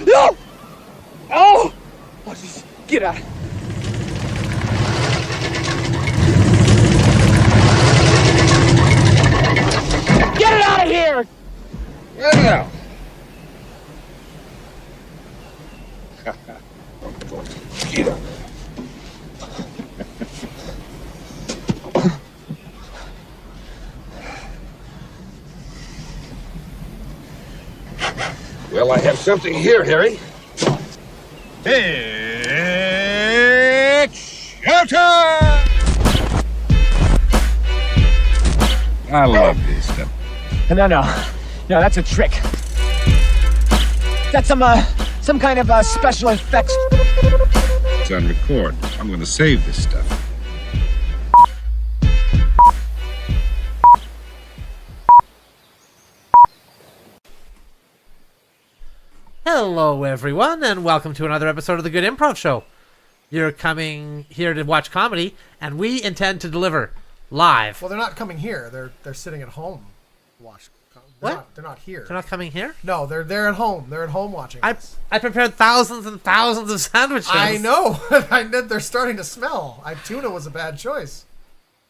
No! Oh! Oh, just get out. Get it out of here! Yeah. Well, I have something here, Harry. It's showtime! I love this stuff. No, that's a trick. That's some kind of special effects. It's on record. I'm going to save this stuff. Hello, everyone, and welcome to another episode of the Good Improv Show. You're coming here to watch comedy, and we intend to deliver live. Well, they're not coming here. They're sitting at home. They're not here. They're not coming here? No, they're at home. They're at home watching. I prepared thousands and thousands of sandwiches. I know. They're starting to smell. Tuna was a bad choice.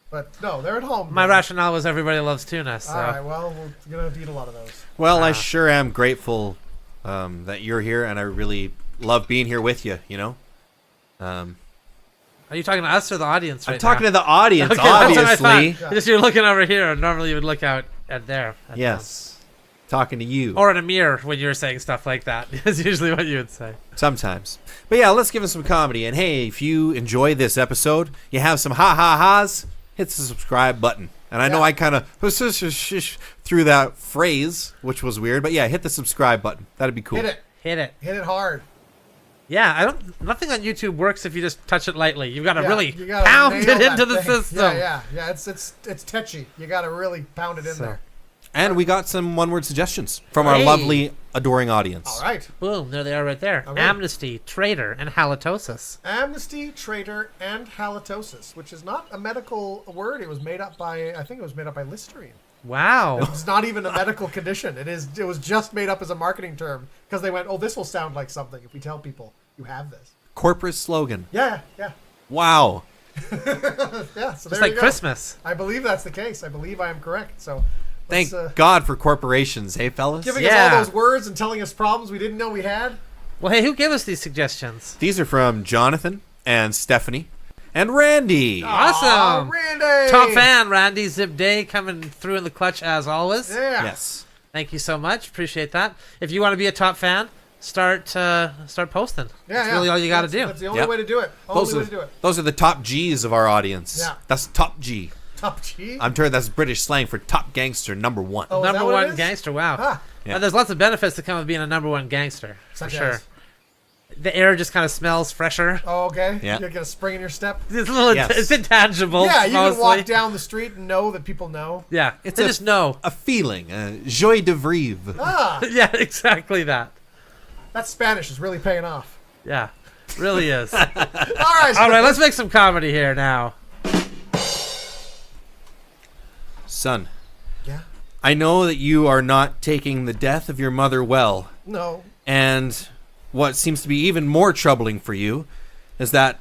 But no, they're at home. My rationale was everybody loves tuna. So. All right, well, we're going to eat a lot of those. Well, I sure am grateful that you're here, and I really love being here with you, you know? Are you talking to us or the audience right I'm talking now? to the audience, Okay, that's what I obviously. thought. Just you're looking over here, and normally you would look out at there. At Yes. Talking to you. or in a mirror when you're saying stuff like that. Is usually what you would say. Sometimes. But yeah, let's give us some comedy. And hey, if you enjoy this episode, you have some ha-ha-has, hit the subscribe button. And I know I kind of through that phrase, which was weird. But yeah, hit the subscribe button. That'd be cool. Hit it. Hit it. Hit it hard. Yeah, nothing on YouTube works if you just touch it lightly. You've got to really you gotta pound nail it into that the thing. system. Yeah. It's tetchy. You got to really pound it in there. And we got some one-word suggestions from our Hey. lovely, adoring audience. All right. Boom, there they are right there. Okay. Amnesty, traitor, and halitosis. Amnesty, traitor, and halitosis, which is not a medical word. It was made up by, I think it was made up by Listerine. Wow. It's not even a medical condition. It was just made up as a marketing term because they went, oh, this will sound like something if we tell people you have this. Corporate slogan. Yeah. Wow. Yeah, so Just there like you go. Christmas. I believe that's the case. I believe I am correct. So Thank let's, God for corporations, hey, fellas? giving Yeah. us all those words and telling us problems we didn't know we had. Well, hey, who gave us these suggestions? These are from Jonathan and Stephanie and Randy. Awesome. Aw, Randy! Top fan, Randy Zip Day, coming through in the clutch as always. Yeah. Yes. Thank you so much. Appreciate that. If you want to be a top fan, start posting. That's really all you got to do. That's the only Yep. way to do it. Those Only way to do it. are the top G's of our audience. Yeah. That's top G. Top G. I'm sure that's British slang for top gangster number one. Oh, is that Number what it one is? gangster. Wow. Ah. Yeah. And there's lots of benefits that come with being a number one gangster. Such for sure. as? The air just kind of smells fresher. Oh, okay. Yeah. You get a spring in your step. It's a little. Yes. It's intangible. Yeah, you mostly. can walk down the street and know that people know. Yeah, It's they a- just know. A feeling, joie de vivre. Ah, Yeah, exactly that. that Spanish is really paying off. Yeah, really is. All right. All right, let's make some comedy here now. Son, Yeah. I know that you are not taking the death of your mother well, No. and what seems to be even more troubling for you is that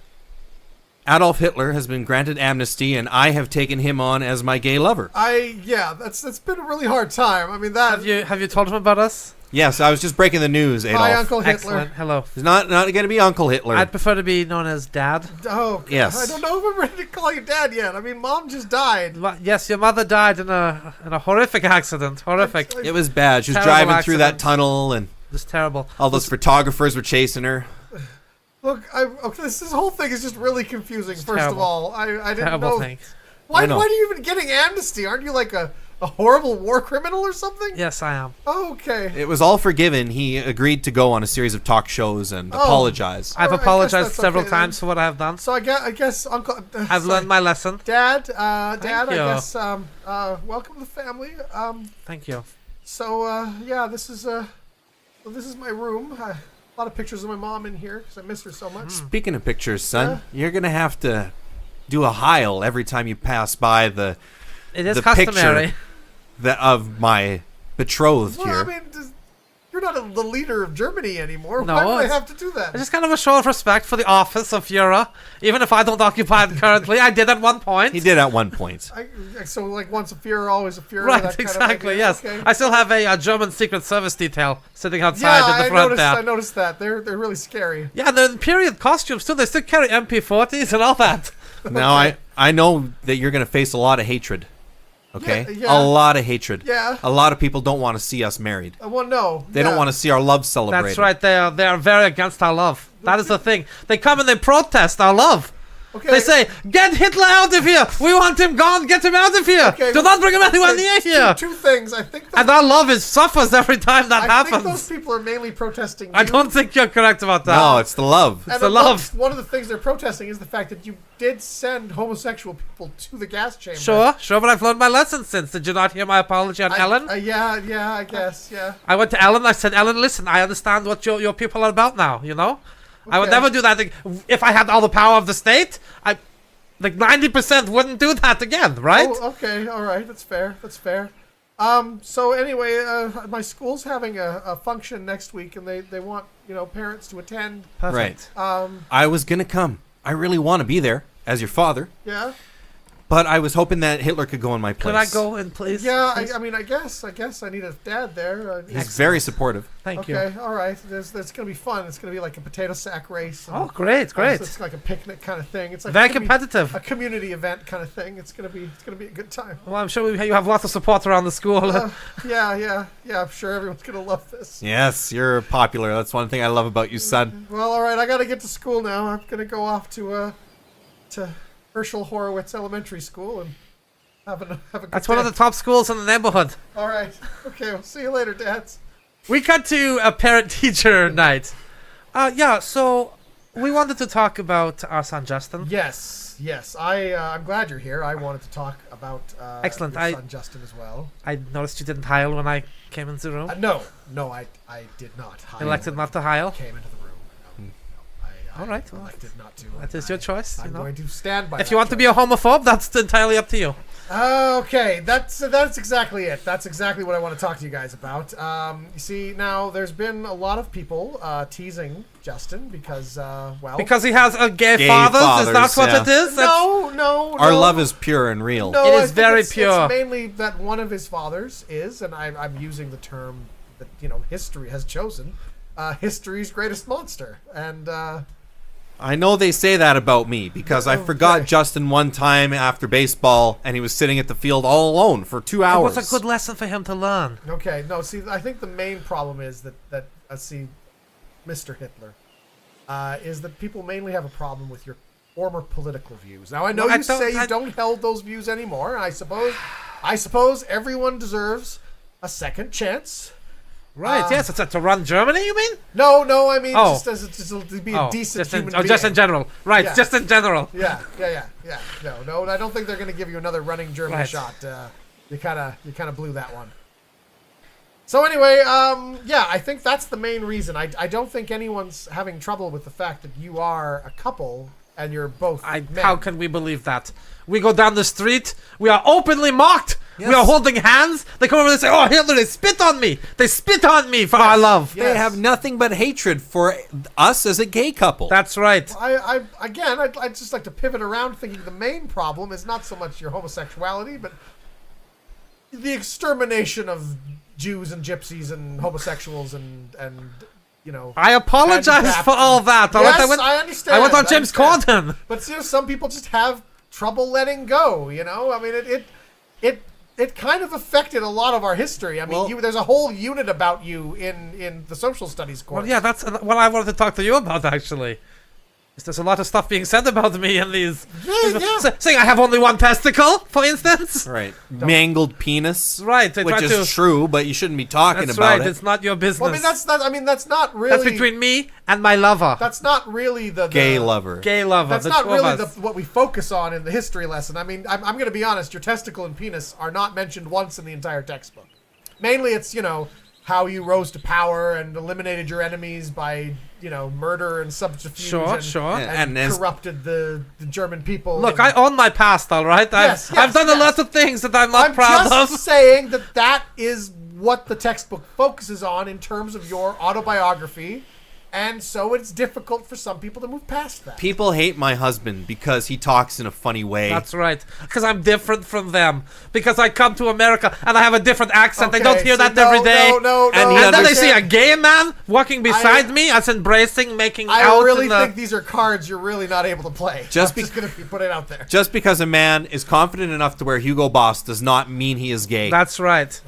Adolf Hitler has been granted amnesty, and I have taken him on as my gay lover. That's been a really hard time. I mean, that. Have you told him about us? Yes, I was just breaking the news, Adolf. Hi, Uncle Hitler. Excellent. Hello. It's not going to be Uncle Hitler. I'd prefer to be known as Dad. Oh, Yes. I don't know if I'm ready to call you Dad yet. I mean, Mom just died. Yes, your mother died in a horrific accident. Horrific. It was bad. She was Terrible driving through that accident. tunnel, and Just terrible. all those photographers were chasing her. Look, this whole thing is just really confusing. First terrible. of all, I didn't Terrible know. thing. Why I know. are you even getting amnesty? Aren't you like a horrible war criminal or something? Yes, I am. Okay. It was all forgiven. He agreed to go on a series of talk shows and apologize. I've All right, I apologized guess that's several okay times then. for what I have done. So I guess Uncle. I've learned my lesson. Dad, you. I guess. Welcome to the family. Thank you. So yeah, this is my room. A lot of pictures of my mom in here because I miss her so much. Speaking of pictures, son, you're going to have to do a heil every time you pass by the It is the customary. picture of my betrothed Well, here. I mean, you're not the leader of Germany anymore. No, Why do I it's- have to do that? It's just kind of a show of respect for the office of Führer. Even if I don't occupy it currently, I did at one point. He did at one point. So like once a Führer, always a Führer. Right, that kind of exactly, idea. yes. Okay. I still have a German Secret Service detail sitting outside in the front there. I noticed that. They're really scary. Yeah, and the period costumes too. They still carry MP40s and all that. Now I know that you're going to face a lot of hatred. Okay? Yeah. A lot of hatred. Yeah. A lot of people don't want to see us married. Well, no. They don't want to see our love celebrated. That's right. They are very against our love. That is the thing. They come and they protest our love. Okay. They say, "Get Hitler out of here! We want him gone! Get him out of here! Okay, Do not bring him anywhere near here!" Two things. I think. And our love suffers every time that I think those happens. people are mainly protesting. I don't think you're correct about that. No, it's the love. And the love. One of the things they're protesting is the fact that you did send homosexual people to the gas chamber. Sure, but I've learned my lesson since. Did you not hear my apology on Ellen? Yeah, I guess, yeah. I went to Ellen. I said, "Ellen, listen. I understand what your people are about now. You know, I would Okay. never do that if I had all the power of the state. Like 90% wouldn't do that again, right?" Oh, okay, all right, that's fair. So anyway, my school's having a function next week, and they want parents to attend. Perfect. Right. I was going to come. I really want to be there as your father, Yeah, but I was hoping that Hitler could go in my place. Could I go in, please? yeah. Please? I mean, I guess I need a dad there. He's very supportive. Thank you. Okay, all right. There's gonna be fun. It's gonna be like a potato sack race. and- Oh, great. So it's like a picnic kind of thing. It's like Very a competitive. a community event kind of thing. It's gonna be a good time. Well, I'm sure you have lots of support around the school. Yeah. I'm sure everyone's gonna love this. Yes, you're popular. That's one thing I love about you, son. Well, all right. I gotta get to school now. I'm gonna go off to Herschel Horowitz Elementary School and have a good That's one of day. the top schools in the neighborhood. All right. Okay. Well, see you later, dads. We cut to a parent-teacher night. Yeah, so we wanted to talk about our son Justin. Yes. I'm glad you're here. I wanted to talk about Excellent. your son Justin as well. I noticed you didn't heil when I came into the room. No, I did not. Elected not to heil. Came into the room. No, All right, I well, elected not to. That is your choice. I'm going to stand by. If you want to be a homophobe, that's entirely up to you. Okay, that's exactly it. That's exactly what I want to talk to you guys about. You see, now there's been a lot of people teasing Justin because, Because he has a gay Gay fathers, is that fathers, what yeah. it is? no. Our love is pure and real. No, It I is think very it's pure. mainly that one of his fathers is, and I'm using the term that history has chosen, history's greatest monster, and I know they say that about me because I forgot Okay. Justin one time after baseball and he was sitting at the field all alone for 2 It hours. was a good lesson for him to learn. okay, no, see, I think the main problem is that see, Mr. Hitler, is that people mainly have a problem with your former political views. Now I know Well, you say you don't held those views anymore, and I suppose everyone deserves a second chance. Right, yes, it's to run Germany, you mean? No, I mean Oh. just to be a decent just human in, being. just in general. Right, Yeah. just in general. Yeah. No, I don't think they're going to give you another running German Right. shot. You kind of blew that one. So anyway, I think that's the main reason. I don't think anyone's having trouble with the fact that you are a couple and you're both men. How can we believe that? We go down the street, we are openly mocked. Yes. We are holding hands. They come over and say, "Oh, Hitler, they spit on me. They spit on me for our love." Yeah. They Yes. have nothing but hatred for us as a gay couple. That's right. I'd just like to pivot around thinking the main problem is not so much your homosexuality, but the extermination of Jews and gypsies and homosexuals and I apologize handicraft. for all that. Yes, I understand. I went on I James understand. Corden. But some people just have trouble letting go. I mean, it kind of affected a lot of our history. I mean, Well- there's a whole unit about you in the social studies course. Well, yeah, that's what I wanted to talk to you about, actually. There's a lot of stuff being said about me in these. Yeah. Saying I have only one testicle, for instance. Right. Mangled penis. Right, they Which try is to- true, but you shouldn't be talking That's about right. it. It's not your business. Well, I mean, that's not really. That's between me and my lover. That's not really the Gay lover. Gay lover. That's the not two of really us. what we focus on in the history lesson. I mean, I'm going to be honest. Your testicle and penis are not mentioned once in the entire textbook. Mainly, it's how you rose to power and eliminated your enemies by murder and subterfuge. Sure. And And corrupted the German people. Look, and- I own my past, all right? Yes, I've done a yes. lot of things that I'm not I'm proud just of. saying that is what the textbook focuses on in terms of your autobiography. And so it's difficult for some people to move past that. People hate my husband because he talks in a funny way. That's right. Because I'm different from them. Because I come to America and I have a different accent. They don't hear that every day. No. And then they see a gay man walking beside me. That's embracing, making out. I really think these are cards you're really not able to play. Just I'm just going to put it out there. Just because a man is confident enough to wear Hugo Boss does not mean he is gay. That's right.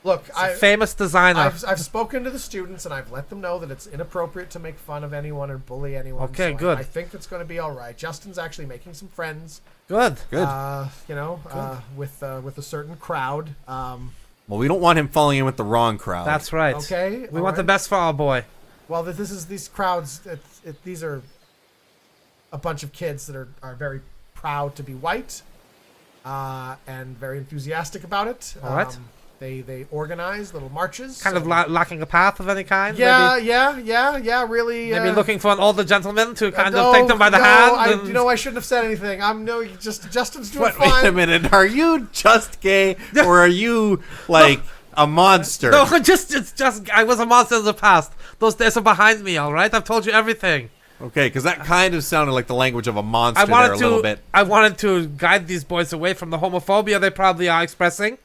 Look, famous designer. I've spoken to the students and I've let them know that it's inappropriate to make fun of anyone or bully anyone. Okay, so good. I think it's going to be all right. Justin's actually making some friends. Good. With a certain crowd. Well, we don't want him falling in with the wrong crowd. That's right. Okay. We want the best for our boy. Well, these crowds. These are a bunch of kids that are very proud to be white, and very enthusiastic about it. All right. They organize little marches. Kind of lacking a path of any kind? Yeah, maybe? yeah, really. Maybe looking for an older gentleman to kind of take them by the hand? I shouldn't have said anything. Justin's doing fine. Wait a minute. Are you just gay or are you like a monster? No, it's just I was a monster in the past. Those days are behind me, all right? I've told you everything. Okay, because that kind of sounded like the language of a monster there a little bit. I wanted to guide these boys away from the homophobia they probably are expressing.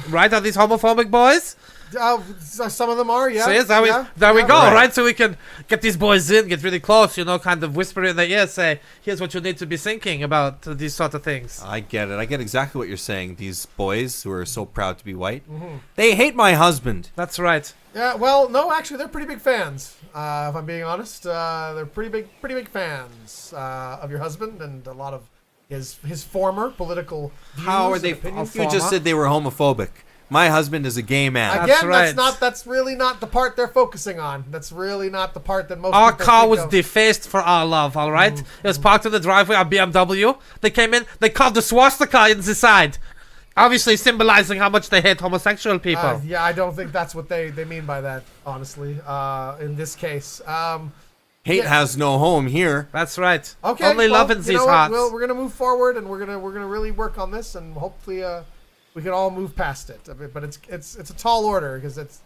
Right? Are these homophobic boys? Some of them are, yeah. So there we go, right? So we can get these boys in, get really close, kind of whisper in their ear, say, here's what you need to be thinking about these sort of things. I get it. I get exactly what you're saying. These boys who are so proud to be white, they hate my husband. That's right. Yeah, well, no, actually, they're pretty big fans. If I'm being honest, they're pretty big fans of your husband and a lot of his former political views. How are they? You just said they were homophobic. My husband is a gay man. Again, that's really not the part they're focusing on. That's really not the part that most our people car think was of. defaced for our love, all right? It was parked in the driveway, our BMW. They came in, they carved the swastika in the side. Obviously symbolizing how much they hate homosexual people. Yeah, I don't think that's what they mean by that, honestly, in this case. Hate has no home here. That's right. Okay, Only love in these hearts. We're gonna move forward, and we're gonna really work on this, and hopefully, we can all move past it. But it's a tall order because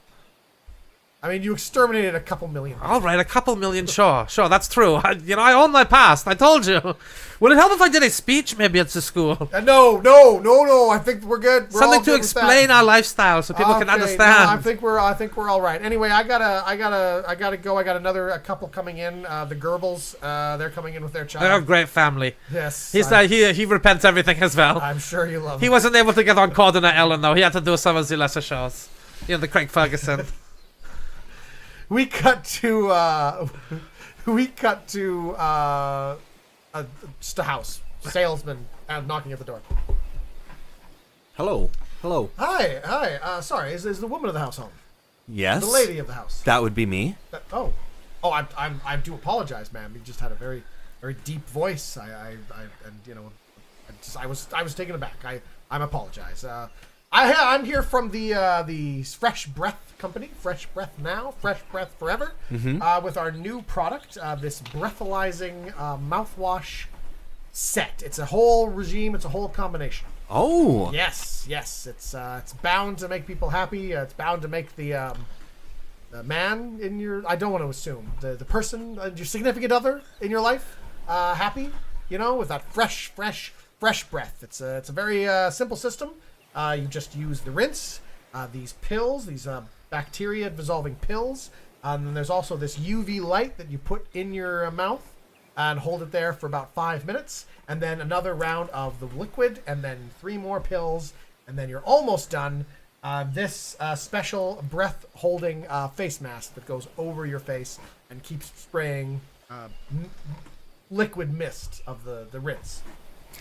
you exterminated a couple million. All right, a couple million, sure, that's true. I own my past. I told you. Would it help if I did a speech maybe at the school? No. I think we're good. We're Something all to good explain our lifestyle so people can understand. No, I think we're all right. Anyway, I gotta go. I got a couple coming in. The Goebbels, they're coming in with their child. They're a great family. Yes. He repents everything as well. I'm sure you love him. He wasn't able to get on Cardano ADA though. He had to do some of the lesser shows. The Craig Ferguson. We cut to just a house. Salesman knocking at the door. Hello. Hi. Sorry, is the woman of the house home? Yes. The lady of the house. That would be me. I do apologize, ma'am. You just had a very, very deep voice. I was taken aback. I apologize. I'm here from the Fresh Breath company, Fresh Breath Now, Fresh Breath Forever, with our new product, this breathalyzing mouthwash set. It's a whole regime. It's a whole combination. Oh. Yes. It's bound to make people happy. It's bound to make the man in your, I don't want to assume, the person, your significant other in your life, happy, with that fresh breath. It's a very simple system. You just use the rinse, these pills, these bacteria dissolving pills, and then there's also this UV light that you put in your mouth and hold it there for about 5 minutes, and then another round of the liquid, and then 3 more pills, and then you're almost done. This special breath holding face mask that goes over your face and keeps spraying liquid mist of the rinse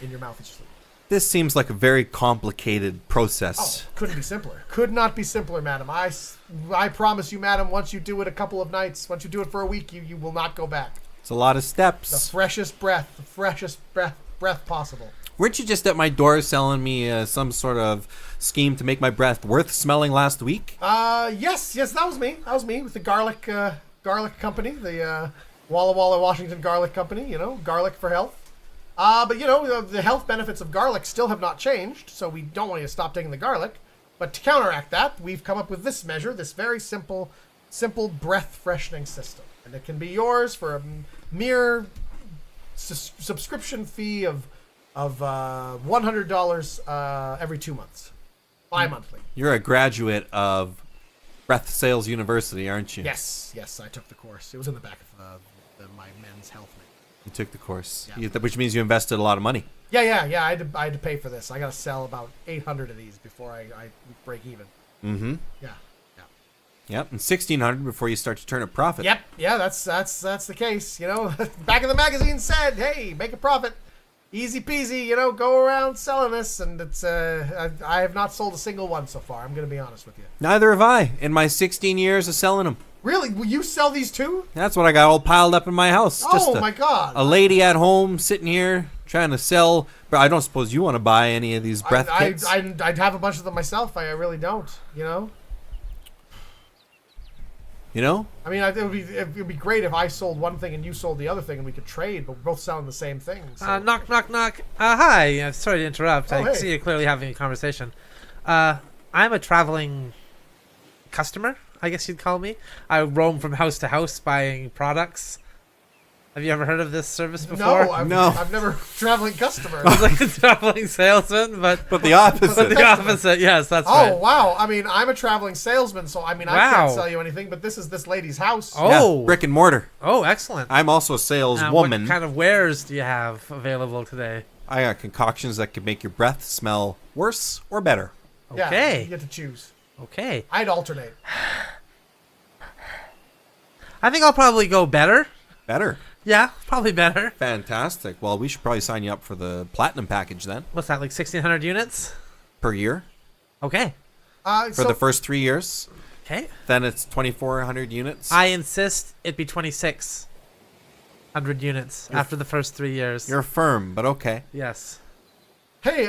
in your mouth as you sleep. This seems like a very complicated process. Couldn't be simpler. Could not be simpler, madam. I promise you, madam, once you do it a couple of nights, once you do it for a week, you will not go back. It's a lot of The steps. freshest breath possible. Weren't you just at my door selling me some sort of scheme to make my breath worth smelling last week? Yes, that was me. That was me with the garlic company, the Walla Walla Washington garlic company, garlic for health. But the health benefits of garlic still have not changed, so we don't want you to stop taking the garlic. But to counteract that, we've come up with this measure, this very simple breath freshening system. And it can be yours for a mere subscription fee of $100 every 2 months. Bi-monthly. You're a graduate of Breath Sales University, aren't you? Yes, I took the course. It was in the back of my men's health menu. You took the course, Yeah. which means you invested a lot of money. Yeah. I had to pay for this. I got to sell about 800 of these before I break even. Mm-hmm. Yeah. Yep, and 1,600 before you start to turn a profit. Yep. Yeah, that's the case. You know, back in the magazine said, "Hey, make a profit, easy peasy." You know, go around selling this, and it's I have not sold a single one so far. I'm gonna be honest with you. Neither have I in my 16 years of selling them. Really? Will you sell these too? That's what I got all piled up in my house. Oh my God! A lady at home sitting here trying to sell. But I don't suppose you want to buy any of these breath kits. I'd have a bunch of them myself. I really don't. You know. You know? I mean, it would be great if I sold one thing and you sold the other thing, and we could trade, but we're both selling the same thing. So. Knock, knock, knock. Hi. Sorry to interrupt. I hey. see you're clearly having a conversation. I'm a traveling customer, I guess you'd call me. I roam from house to house buying products. Have you ever heard of this service before? No, I've never traveling customer. It's like a traveling salesman, but the opposite. But the opposite, yes, that's right. Oh, wow. I mean, I'm a traveling salesman, so I mean, I can't sell you anything, but this is this lady's house. Oh. Yeah, brick and mortar. Oh, excellent. I'm also a saleswoman. What kind of wares do you have available today? I got concoctions that could make your breath smell worse or better. Yeah, Okay. you get to choose. Okay. I'd alternate. I think I'll probably go better. Better. Yeah, probably better. Fantastic. Well, we should probably sign you up for the platinum package then. What's that, like 1,600 units? Per year. Okay. For the first 3 years. Okay. Then it's 2,400 units. I insist it be 2,600 units after the first 3 years. You're firm, but okay. Yes. Hey,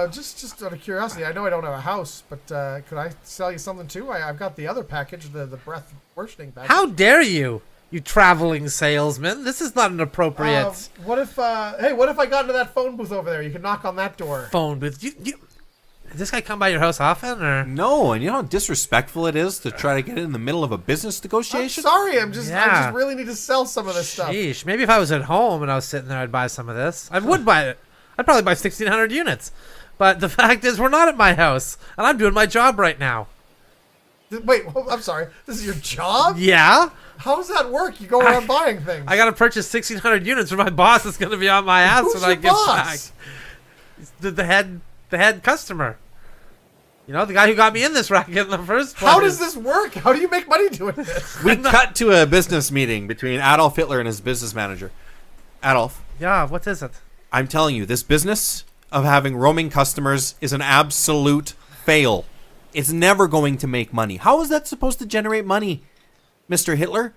just out of curiosity, I know I don't have a house, but could I sell you something too? I've got the other package, the breath worsening package. How dare you, you traveling salesman? This is not an appropriate what if I got into that phone booth over there? You could knock on that door. phone booth. You, did this guy come by your house often, or? No, and you know how disrespectful it is to try to get in the middle of a business I'm negotiation? sorry, I just Yeah. really need to sell some of this stuff. Sheesh. Maybe if I was at home and I was sitting there, I'd buy some of this. I would buy it. I'd probably buy 1,600 units. But the fact is, we're not at my house, and I'm doing my job right now. Wait, I'm sorry. This is your job? Yeah? How does that work? You go around buying things. I gotta purchase 1,600 units, or my boss is gonna be on my ass Who's when I your get boss? back. The head customer. You know, the guy who got me in this racket in the first place. How does this work? How do you make money doing this? We cut to a business meeting between Adolf Hitler and his business manager. Adolf, Yeah, what is it? I'm telling you, this business of having roaming customers is an absolute fail. It's never going to make money. How is that supposed to generate money, Mr. Hitler?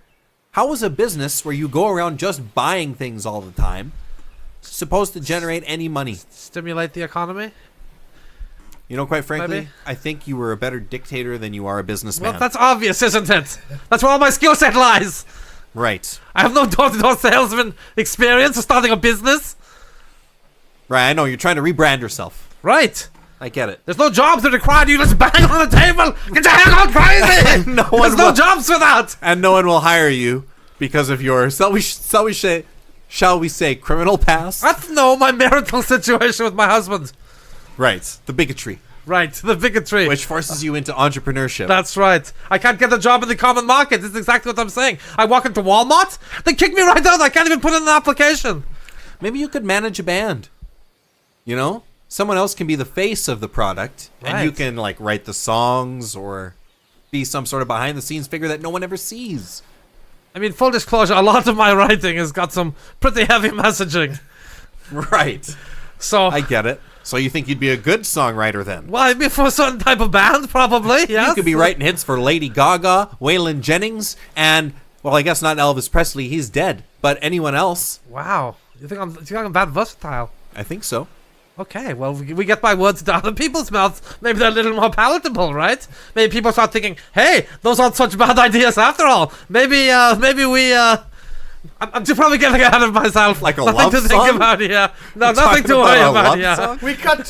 How is a business where you go around just buying things all the time supposed to generate any money? Stimulate the economy? You know, quite frankly, Maybe. I think you were a better dictator than you are a businessman. Well, that's obvious, isn't it? That's where all my skill set lies. right. I have no door-to-door salesman experience of starting a business. Right, I know. You're trying to rebrand yourself. Right. I get it. There's no jobs that require you to just bang on the table. Get your head all crazy. No one There's no will- jobs for that. And no one will hire you because of your, shall we say, criminal past? That's my marital situation with my husband. Right. The bigotry, Right, the bigotry. which forces you into entrepreneurship. That's right. I can't get a job in the common market. That's exactly what I'm saying. I walk into Walmart, they kick me right out. I can't even put in an application. Maybe you could manage a band. You know? Someone else can be the face of the product, and you Right. can, like, write the songs or be some sort of behind-the-scenes figure that no one ever sees. I mean, full disclosure, a lot of my writing has got some pretty heavy messaging. Right. So, I get it. So you think you'd be a good songwriter then? well, I mean, for a certain type of band, probably, yes. You could be writing hits for Lady Gaga, Waylon Jennings, and, well, I guess not Elvis Presley. He's dead. But anyone else, Wow. You think I'm that versatile? I think so. Okay, well, we get my words down in people's mouths. Maybe they're a little more palatable, right? Maybe people start thinking, hey, those aren't such bad ideas after all. Maybe we I'm too probably getting ahead of myself. Like a nothing love to song? think about. Yeah, no, You're nothing talking to worry a about. love Yeah. song? We cut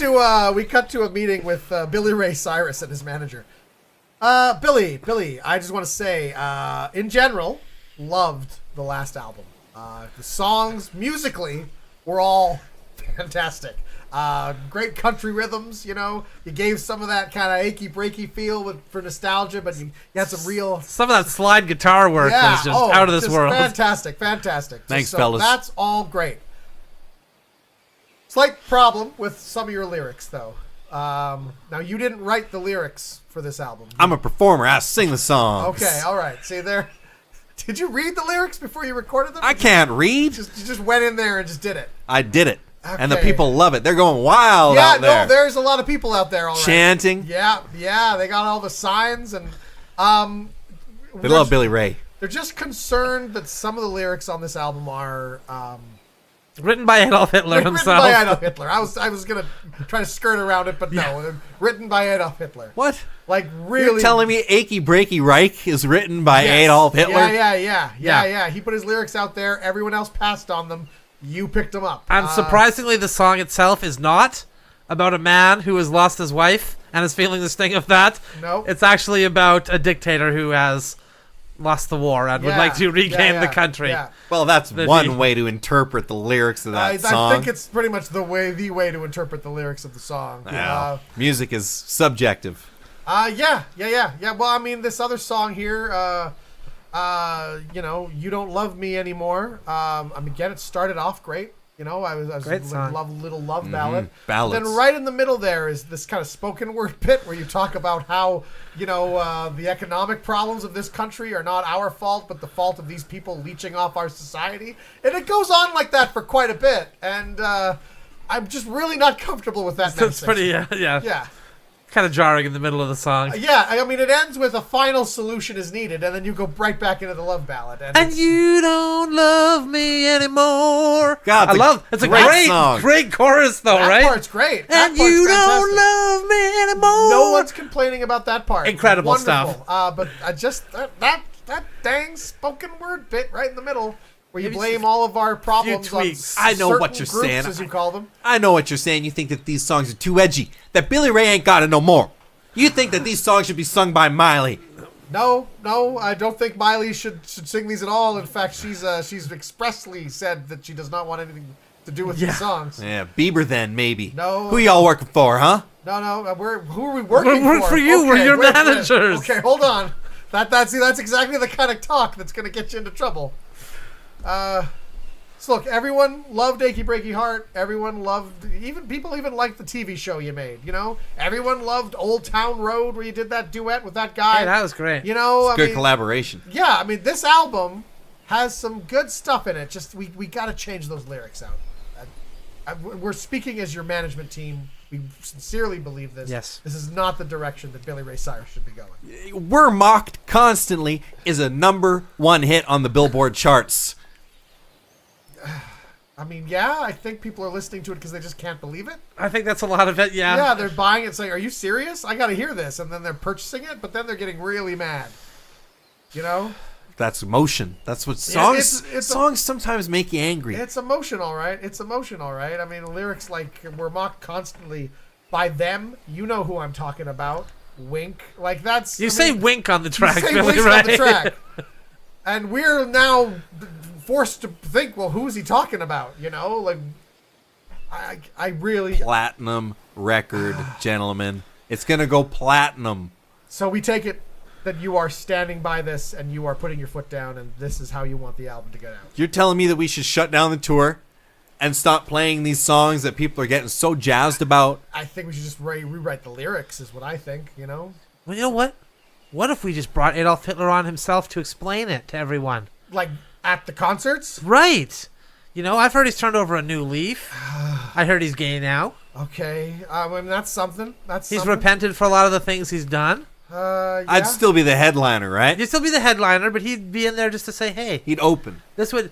to a meeting with Billy Ray Cyrus and his manager. Billy, I just want to say, in general, loved the last album. The songs musically were all fantastic. Great country rhythms, you know. You gave some of that kind of achy breaky feel for nostalgia, but you had some real. Some of that slide guitar work was just out of this just world. Fantastic. Thanks, So fellas. That's all great. Slight problem with some of your lyrics, though. Now, you didn't write the lyrics for this album. I'm a performer. I sing the songs. Okay, all right. See there. Did you read the lyrics before you recorded them? I can't read. You just went in there and just did it. I did it. And the Okay. people love it. They're going wild Yeah, out there. no, there's a lot of people out there. All right. Chanting. Yeah, they got all the signs and They love Billy Ray. They're just concerned that some of the lyrics on this album are Written by Adolf Hitler written himself. by Adolf Hitler. I was gonna try to skirt around it, but no, they're written by Adolf Hitler. What? Like really? You're telling me Achy Breaky Reich is written by Yes. Adolf Hitler? Yeah. He put his lyrics out there. Everyone else passed on them. You picked them up. And surprisingly, the song itself is not about a man who has lost his wife and is feeling the sting of that. No. It's actually about a dictator who has lost the war and would like to regain the country. Yeah. Well, that's The- one way to interpret the lyrics of that I song. think it's pretty much the way to interpret the lyrics of the song. Wow. Music is subjective. Yeah. Well, I mean, this other song here, you know, You Don't Love Me Anymore. I mean, again, it started off great. You know, I was Great a song. little love ballad. Ballads. Then right in the middle there is this kind of spoken word bit where you talk about how, you know, the economic problems of this country are not our fault, but the fault of these people leeching off our society. And it goes on like that for quite a bit. And I'm just really not comfortable with that. It's pretty, Yeah. yeah. Kind of jarring in the middle of the song. Yeah, I mean, it ends with a final solution is needed, and then you go right back into the love ballad. And And you don't love me anymore. God, it's a great great, song. great chorus though, that right? part's great. That And part's you fantastic. don't love me anymore. No one's complaining about that part. Incredible Wonderful. stuff. But I just that dang spoken word bit right in the middle where you Maybe blame just all of our problems on tweaks. I know what certain you're groups, saying. as you call them. I know what you're saying. You think that these songs are too edgy. That Billy Ray ain't got it no more. You think that these songs should be sung by Miley. No, I don't think Miley should sing these at all. In fact, she's expressly said that she does not want anything to do with these songs. Yeah, Bieber then, maybe. No. Who y'all working for, huh? No, who are we working We're for? for you. We're your wait. managers. Okay, hold on. That's exactly the kind of talk that's going to get you into trouble. So look, everyone loved Achy Breaky Heart. Everyone loved, people liked the TV show you made, you know? Everyone loved Old Town Road where you did that duet with that guy. Hey, that was great. You know, Good collaboration. Yeah, I mean, this album has some good stuff in it. Just we got to change those lyrics out. We're speaking as your management team. We sincerely believe this. Yes. This is not the direction that Billy Ray Cyrus should be going. We're Mocked Constantly is a #1 hit on the Billboard charts. I mean, yeah, I think people are listening to it because they just can't believe it. I think that's a lot of it. Yeah. Yeah, they're buying it saying, are you serious? I got to hear this. And then they're purchasing it, but then they're getting really mad. You know? That's emotion. That's what Yeah, songs. it's songs sometimes make you angry. It's emotion, all right. It's emotion, all right. I mean, lyrics like "We're mocked constantly by them." You know who I'm talking about. Wink. Like that's. You say wink on the track, You say Billy, winks right? on the track, and we're now forced to think. Well, who's he talking about? You know, like I really. Platinum record, gentlemen. It's gonna go platinum. So we take it that you are standing by this and you are putting your foot down, and this is how you want the album to get out. You're telling me that we should shut down the tour and stop playing these songs that people are getting so jazzed about? I think we should just rewrite the lyrics, is what I think. You know, Well, you know what? What if we just brought Adolf Hitler on himself to explain it to everyone? like at the concerts. Right. You know, I've heard he's turned over a new leaf. I heard he's gay now. Okay, I mean that's something. He's repented for a lot of the things he's done. Yeah. I'd still be the headliner, right? He'd still be the headliner, but he'd be in there just to say, hey, He'd open. this would,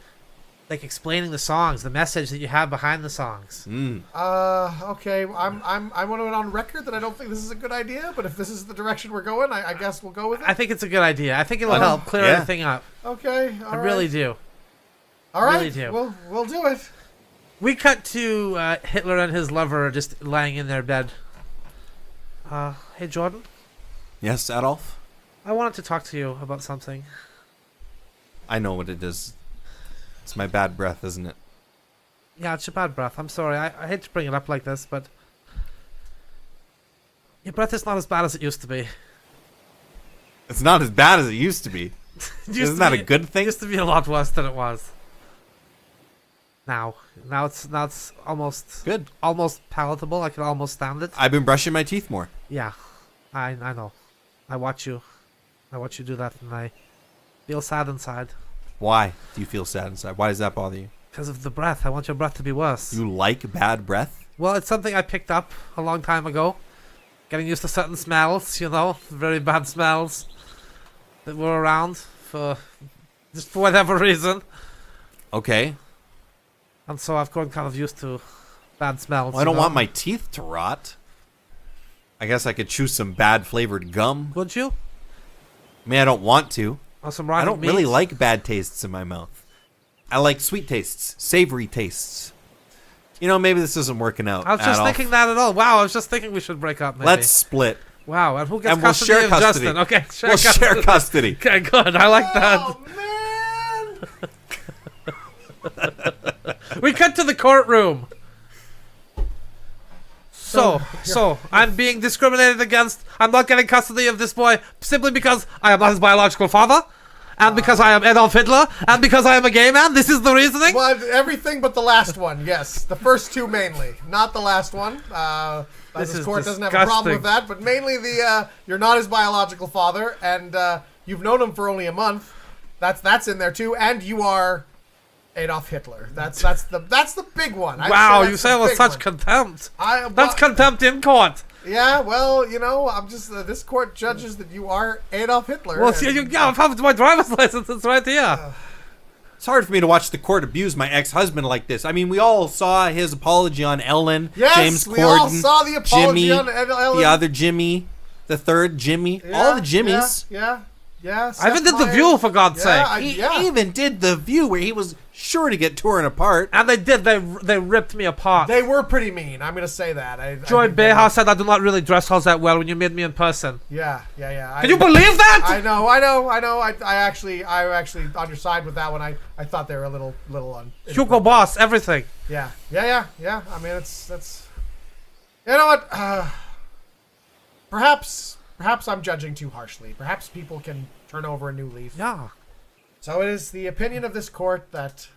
like explaining the songs, the message that you have behind the songs. Okay. I want to on record that I don't think this is a good idea, but if this is the direction we're going, I guess we'll go with it. I think it's a good idea. I think it'll help clear yeah. everything up. Okay. I really do. All right, Really do. we'll do it. We cut to Hitler and his lover just lying in their bed. Hey, Jordan. Yes, Adolf? I wanted to talk to you about something. I know what it is. It's my bad breath, isn't it? Yeah, it's your bad breath. I'm sorry. I hate to bring it up like this, but your breath is not as bad as it used to be. It's not as bad as it used to be. Isn't that a good It thing? used to be a lot worse than it was. Now it's almost palatable. I can almost stand it. I've been brushing my teeth more. Yeah, I know. I watch you do that, and I feel sad inside Why do you feel sad inside? Why does that bother you? because of the breath. I want your breath to be worse. You like bad breath? Well, it's something I picked up a long time ago. Getting used to certain smells, very bad smells that were around for whatever reason. Okay. And so I've grown kind of used to bad smells. Well, I don't want my teeth to rot. I guess I could chew some bad flavored gum. Would you? I mean, I don't want to. Or some I rotting don't really meat? like bad tastes in my mouth. I like sweet tastes, savory tastes. Maybe this isn't working out. I was just Adolf. thinking that at all. Wow, I was just thinking we should break up. Maybe. Let's split. Wow, and who gets And we'll custody share of custody. Justin? Okay, We'll share custody. Okay, good. I like that. Oh man! We cut to the courtroom. So I'm being discriminated against. I'm not getting custody of this boy simply because I am not his biological father, and because I am Adolf Hitler, and because I am a gay man. This is the reasoning. Well, everything but the last one. Yes, the first two mainly, not the last one. This This is court doesn't have a problem with disgusting. that, but mainly the you're not his biological father, and you've known him for only a month. That's in there too, and you are Adolf Hitler. That's the big one. I'd Wow, that's you say the it with big such one. contempt. That's That's contempt in court. Yeah, well, I'm just this court judges that you are Adolf Hitler. Well, and- see, I have my driver's license. It's right here. It's hard for me to watch the court abuse my ex-husband like this. I mean, we all saw his apology on Ellen. Yes, James Corden, we all saw the apology Jimmy, on Ellen. the other Jimmy, the third Jimmy, all the Jimmies. Yeah. I even did the View, for God's sake. He even did the View where he was sure to get torn apart. And they did. They ripped me apart. They were pretty mean. I'm gonna say that. Joy Behar said I do not really dress house that well when you meet me in person. Yeah. Can you believe that? I know. I actually on your side with that one. I thought they were a little on. Hugo Boss, everything. Yeah. I mean, it's. You know what? Perhaps I'm judging too harshly. Perhaps people can turn over a new leaf. Yeah. So it is the opinion of this court that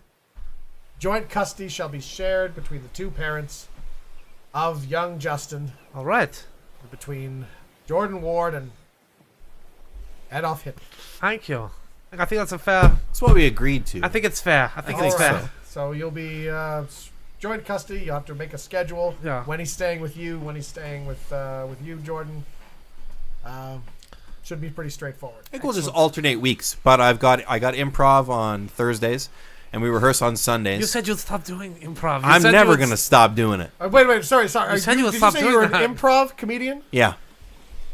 joint custody shall be shared between the two parents of young Justin, All right. between Jordan Ward and Adolf Hitler. Thank you. I think that's a fair. That's what we agreed to. I think it's fair. I think All it's right. fair. So you'll be joint custody. You'll have to make a schedule. Yeah. When he's staying with you, when he's staying with you, Jordan. Should be pretty straightforward. I think we'll just alternate weeks, but I got improv on Thursdays, and we rehearse on Sundays. You said you'd stop doing improv. I'm never gonna stop doing it. Wait. Sorry. You said you would did stop you say you doing were an that. improv comedian? Yeah.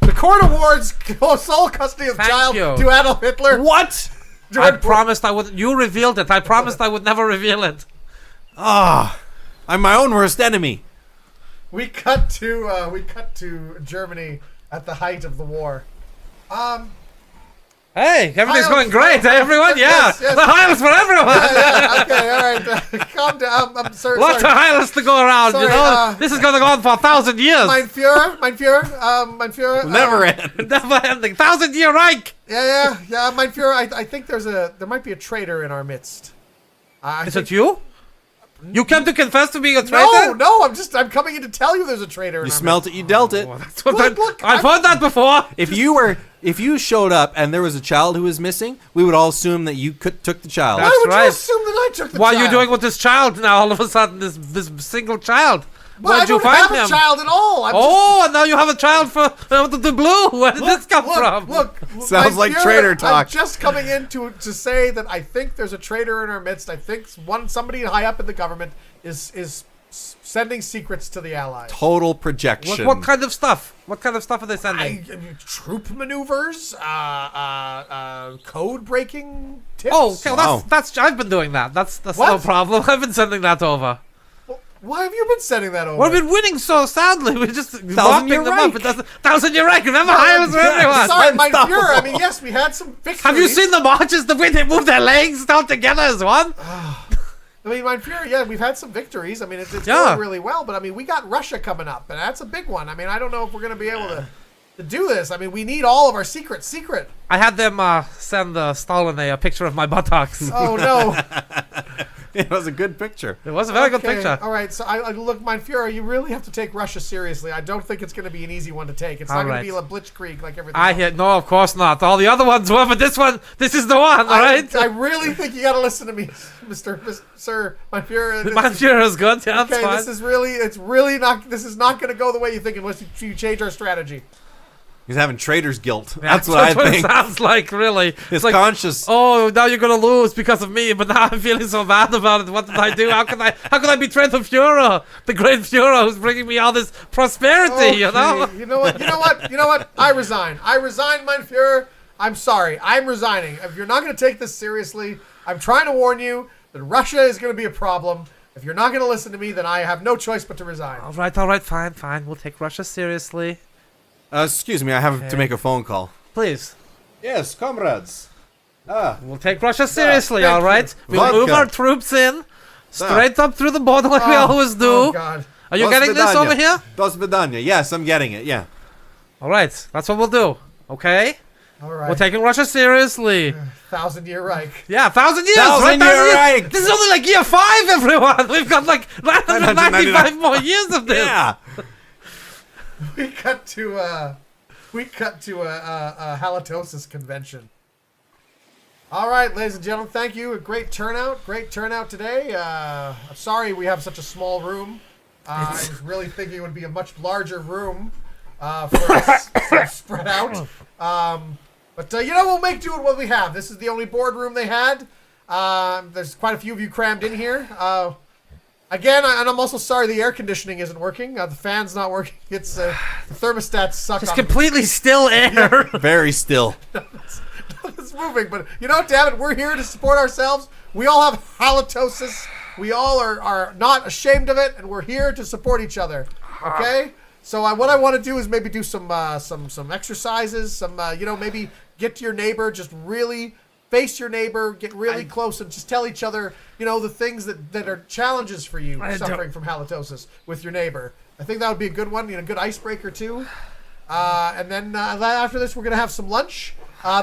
The court awards sole custody of Thank child you. to Adolf Hitler. What? I Jordan promised I would. You revealed it. I promised I would never reveal it. I'm my own worst enemy. We cut to Germany at the height of the war. Hey, everything's Heil- going great. Hey, everyone. Yeah. Yes, yes. The highlights for everyone. Okay, all right. Calm down. I'm sorry. Lots of highlights to go around. Sorry, you know, this is going to go on for 1,000 years. Mein Führer. Never end. Never ending. 1,000-year Reich. Yeah. Mein Führer. I think there might be a traitor in our midst. Is it you? You came to confess to being a traitor? No. I'm coming in to tell you there's a traitor. You in our smelt it, you dealt it. Oh, that's what Look, I've heard that before. If you showed up and there was a child who was missing, we would all assume that you took the child. That's Why would right. you assume that I took the What child? are you doing with this child now? All of a sudden, this single child. Well, Where'd I you don't find have him? a child at all. I'm Oh, and now you have a child for the blue. Where did this come from? Look. Sounds Mein like Führer, traitor talk. I'm just coming in to say that I think there's a traitor in our midst. I think somebody high up in the government is sending secrets to the Allies. Total projection. What kind of stuff? What kind of stuff are they sending? Troop maneuvers, code breaking tips. Oh, okay. Well, Wow. that's I've been doing that. That's no What? problem. I've been sending that over. Why have you been sending that over? Well, we've been winning so soundly. We're just mopping Year them up. Reich. It doesn't. Thousand-Year Reich. Remember, hires for everyone. Sorry, my Unstoppable. Fuhrer. I mean, yes, we had some victories. Have you seen the marches? The way they move their legs down together as one. I mean, my Fuhrer, yeah, we've had some victories. I mean, it's Yeah. going really well, but I mean, we got Russia coming up, and that's a big one. I mean, I don't know if we're going to be able to do this. I mean, we need all of our secrets secret. I had them send Stalin a picture of my buttocks. Oh, no. It was a good picture. It was a very good Okay, picture. All right, so I look, mein Fuhrer, you really have to take Russia seriously. I don't think it's going to be an easy one to take. It's not All going right. to be a blitzkrieg like everything I else. hear no, of course not. All the other ones were, but this is the one. All right. I really think you got to listen to me, Sir, mein Fuhrer. This My is- Fuhrer is good. Yeah, that's Okay, fine. this is really not. This is not going to go the way you think unless you change our strategy. He's having trader's guilt. Yeah, That's what I It think. sounds like really. His It's like, conscious. oh, now you're gonna lose because of me, but now I'm feeling so bad about it. What did I do? How can I betray the Führer, the great Führer, who's bringing me all this prosperity? You know. You know what? I resign, mein Fuhrer. I'm sorry. I'm resigning. If you're not going to take this seriously, I'm trying to warn you that Russia is going to be a problem. If you're not going to listen to me, then I have no choice but to resign. All right, fine. We'll take Russia seriously, Excuse me, I have to Okay. make a phone call. please. Yes, comrades. We'll take Russia seriously. thank All you. right. We'll Vodka. move our troops in straight up through the border like we always do. Oh God. Are you Dos getting this vidania. over here? Dos vidania. Yes, I'm getting it. Yeah. All right. That's what we'll do. Okay. All right. We're taking Russia seriously. 1,000-year Reich. Yeah, 1,000 years. Thousand right? year Reich. This is only like year 5, everyone. We've got like 995 more years of this. Yeah. We cut to a halitosis convention. All right, ladies and gentlemen, thank you. A great turnout today. I'm sorry we have such a small room. I was really thinking it would be a much larger room for us to spread out. But we'll make do with what we have. This is the only boardroom they had. There's quite a few of you crammed in here. Again, and I'm also sorry the air conditioning isn't working. The fan's not working. It's the thermostats suck. It's on completely still air. Very still. It's moving, but damn it, we're here to support ourselves. We all have halitosis. We all are not ashamed of it, and we're here to support each other. Okay? So what I want to do is maybe do some exercises. Maybe get to your neighbor, just really face your neighbor, get really close, and just tell each other, the things that are challenges for you suffering from halitosis with your neighbor. I think that would be a good one, good icebreaker too. And then after this, we're gonna have some lunch.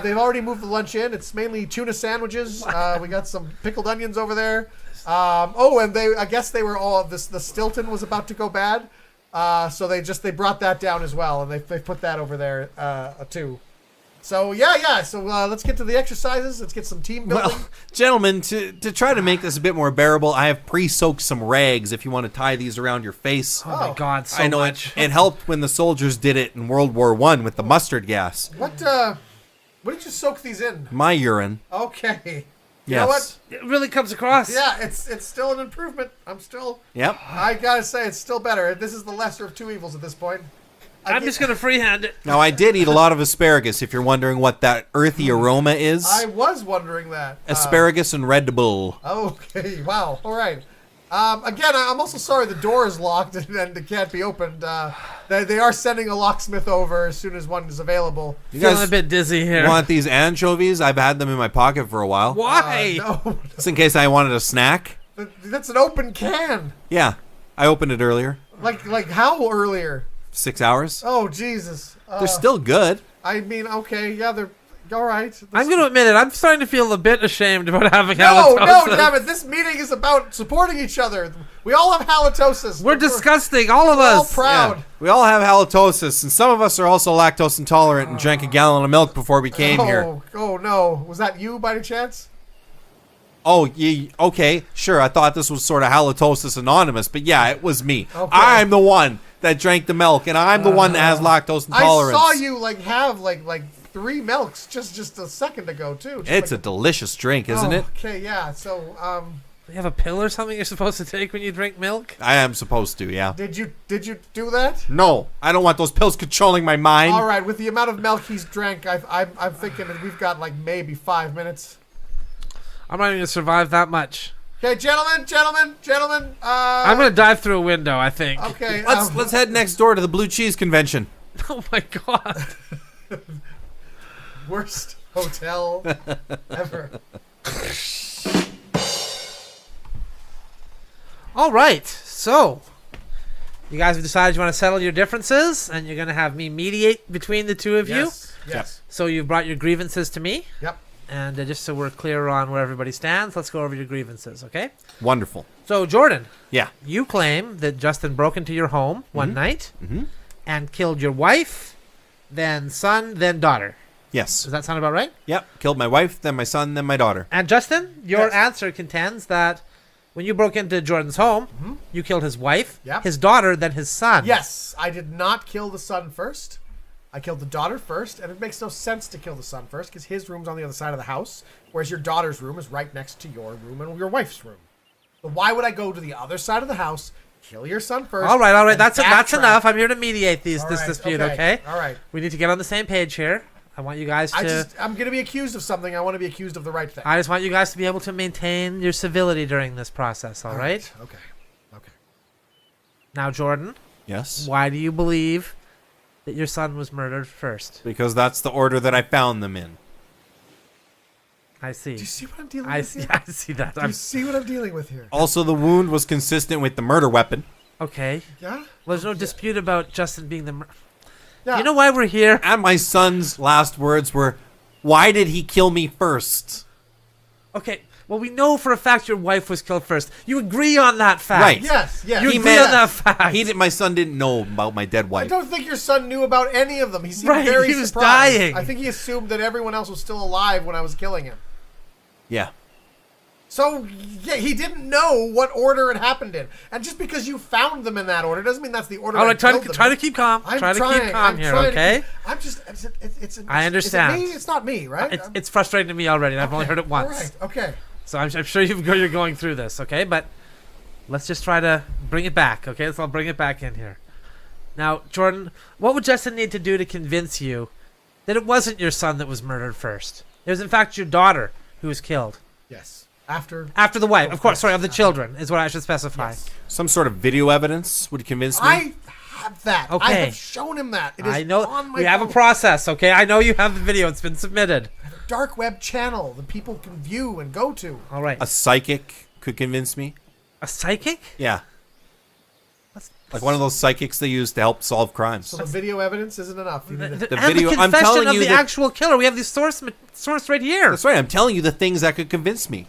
They've already moved the lunch in. It's mainly tuna sandwiches. We got some pickled onions over there. And I guess they were all the Stilton was about to go bad. So they brought that down as well, and they put that over there too. So yeah. So let's get to the exercises. Let's get some team building. Well, gentlemen, to try to make this a bit more bearable, I have pre-soaked some rags if you want to tie these around your face. Oh my God, so I know much. it helped when the soldiers did it in World War I with the mustard gas. What did you soak these in? My urine. Okay. You Yes. know what? It really comes across. Yeah, it's still an improvement. Yep. I gotta say, it's still better. This is the lesser of two evils at this point. I'm just gonna freehand it. Now, I did eat a lot of asparagus, if you're wondering what that earthy aroma is. I was wondering that. Asparagus and Red Bull. Okay, wow. All right. Again, I'm also sorry the door is locked and it can't be opened. They are sending a locksmith over as soon as one is available. You Feeling guys a bit dizzy here. want these anchovies? I've had them in my pocket for a while. Why? No, Just in case I wanted a snack. that's an open can. Yeah. I opened it earlier. Like how earlier? 6 hours. Oh, Jesus. They're still good. I mean, okay, yeah, they're all right. I'm gonna admit it. I'm starting to feel a bit ashamed about having No, halitosis. damn it. This meeting is about supporting each other. We all have halitosis. We're disgusting, all of We're all us. proud. Yeah. We all have halitosis, and some of us are also lactose intolerant and drank a gallon of milk before we came here. Oh, no. Was that you by any chance? Oh, okay, sure. I thought this was sort of halitosis anonymous, but yeah, it was me. Okay. I'm the one that drank the milk, and I'm the one that has lactose intolerance. I saw you have like 3 milks just a second ago too. Just It's like a delicious drink, isn't it? Okay, yeah. So You have a pill or something you're supposed to take when you drink milk? I am supposed to, yeah. Did you do that? No, I don't want those pills controlling my mind. All right, with the amount of milk he's drank, I'm thinking that we've got like maybe 5 minutes. I'm not even gonna survive that much. Okay, gentlemen. I'm gonna dive through a window, I think. Okay. Let's head next door to the Blue Cheese Convention. Oh my god. Worst hotel ever. All right, so you guys have decided you want to settle your differences, and you're gonna have me mediate between the two of you. Yes. So you've brought your grievances to me, Yep. and just so we're clear on where everybody stands, let's go over your grievances, okay? Wonderful. So Jordan, Yeah. you claim that Justin broke into your home one night and killed your wife, then son, then daughter. Yes. Does that sound about right? Yep. Killed my wife, then my son, then my daughter. And Justin, your Yes. answer contends that when you broke into Jordan's home, you killed his wife, Yep. his daughter, then his son. Yes, I did not kill the son first. I killed the daughter first, and it makes no sense to kill the son first because his room's on the other side of the house, whereas your daughter's room is right next to your room and your wife's room. So why would I go to the other side of the house, kill your son first? All right. and That's backtrack? enough. I'm here to mediate this All right, dispute, okay? All right. We need to get on the same page here. I want you guys to... I'm going to be accused of something. I want to be accused of the right thing. I just want you guys to be able to maintain your civility during this process, all right? Okay. Now, Jordan, Yes. why do you believe that your son was murdered first? Because that's the order that I found them in. I see. Do you see what I'm dealing I with see, here? I see that. Do you see what I'm dealing with here? Also, the wound was consistent with the murder weapon. Okay. Yeah? Well, there's no dispute about Justin being the... Yeah. You know why we're here? And my son's last words were, "Why did he kill me first?" Okay. Well, we know for a fact your wife was killed first. You agree on that fact. Right. Yes. You He agree meant- on that fact. My son didn't know about my dead I wife. don't think your son knew about any of them. He seemed Right, very he was surprised. dying. I think he assumed that everyone else was still alive when I was killing him. Yeah. So, yeah, he didn't know what order it happened in. And just because you found them in that order doesn't mean that's the order All I right, try killed to them try in. to keep calm. I'm Try to trying, keep calm I'm here, trying to okay? keep- I'm just... It's I understand. Is it me? It's not me, right? It's frustrating to me already, and I've only heard it All once. right, okay. So I'm sure you're going through this, okay? But let's just try to bring it back, okay? So I'll bring it back in here. Now, Jordan, what would Justin need to do to convince you that it wasn't your son that was murdered first? It was, in fact, your daughter who was killed. Yes. After After the wife, of course, sorry, of the children, is what I should specify. Yes. Some sort of video evidence would convince me. I have that. I Okay. have shown him that. It is I know on my we have a phone. process, okay? I know you have the video. It's been submitted. Dark web channel that people can view and go to. All right. A psychic could convince me. A psychic? Yeah. Like one of those psychics they use to help solve crimes. So the video evidence isn't enough. You need The, a- The and video- the I'm confession telling of you the that- actual killer. We have the source right here. That's right. I'm telling you the things that could convince me.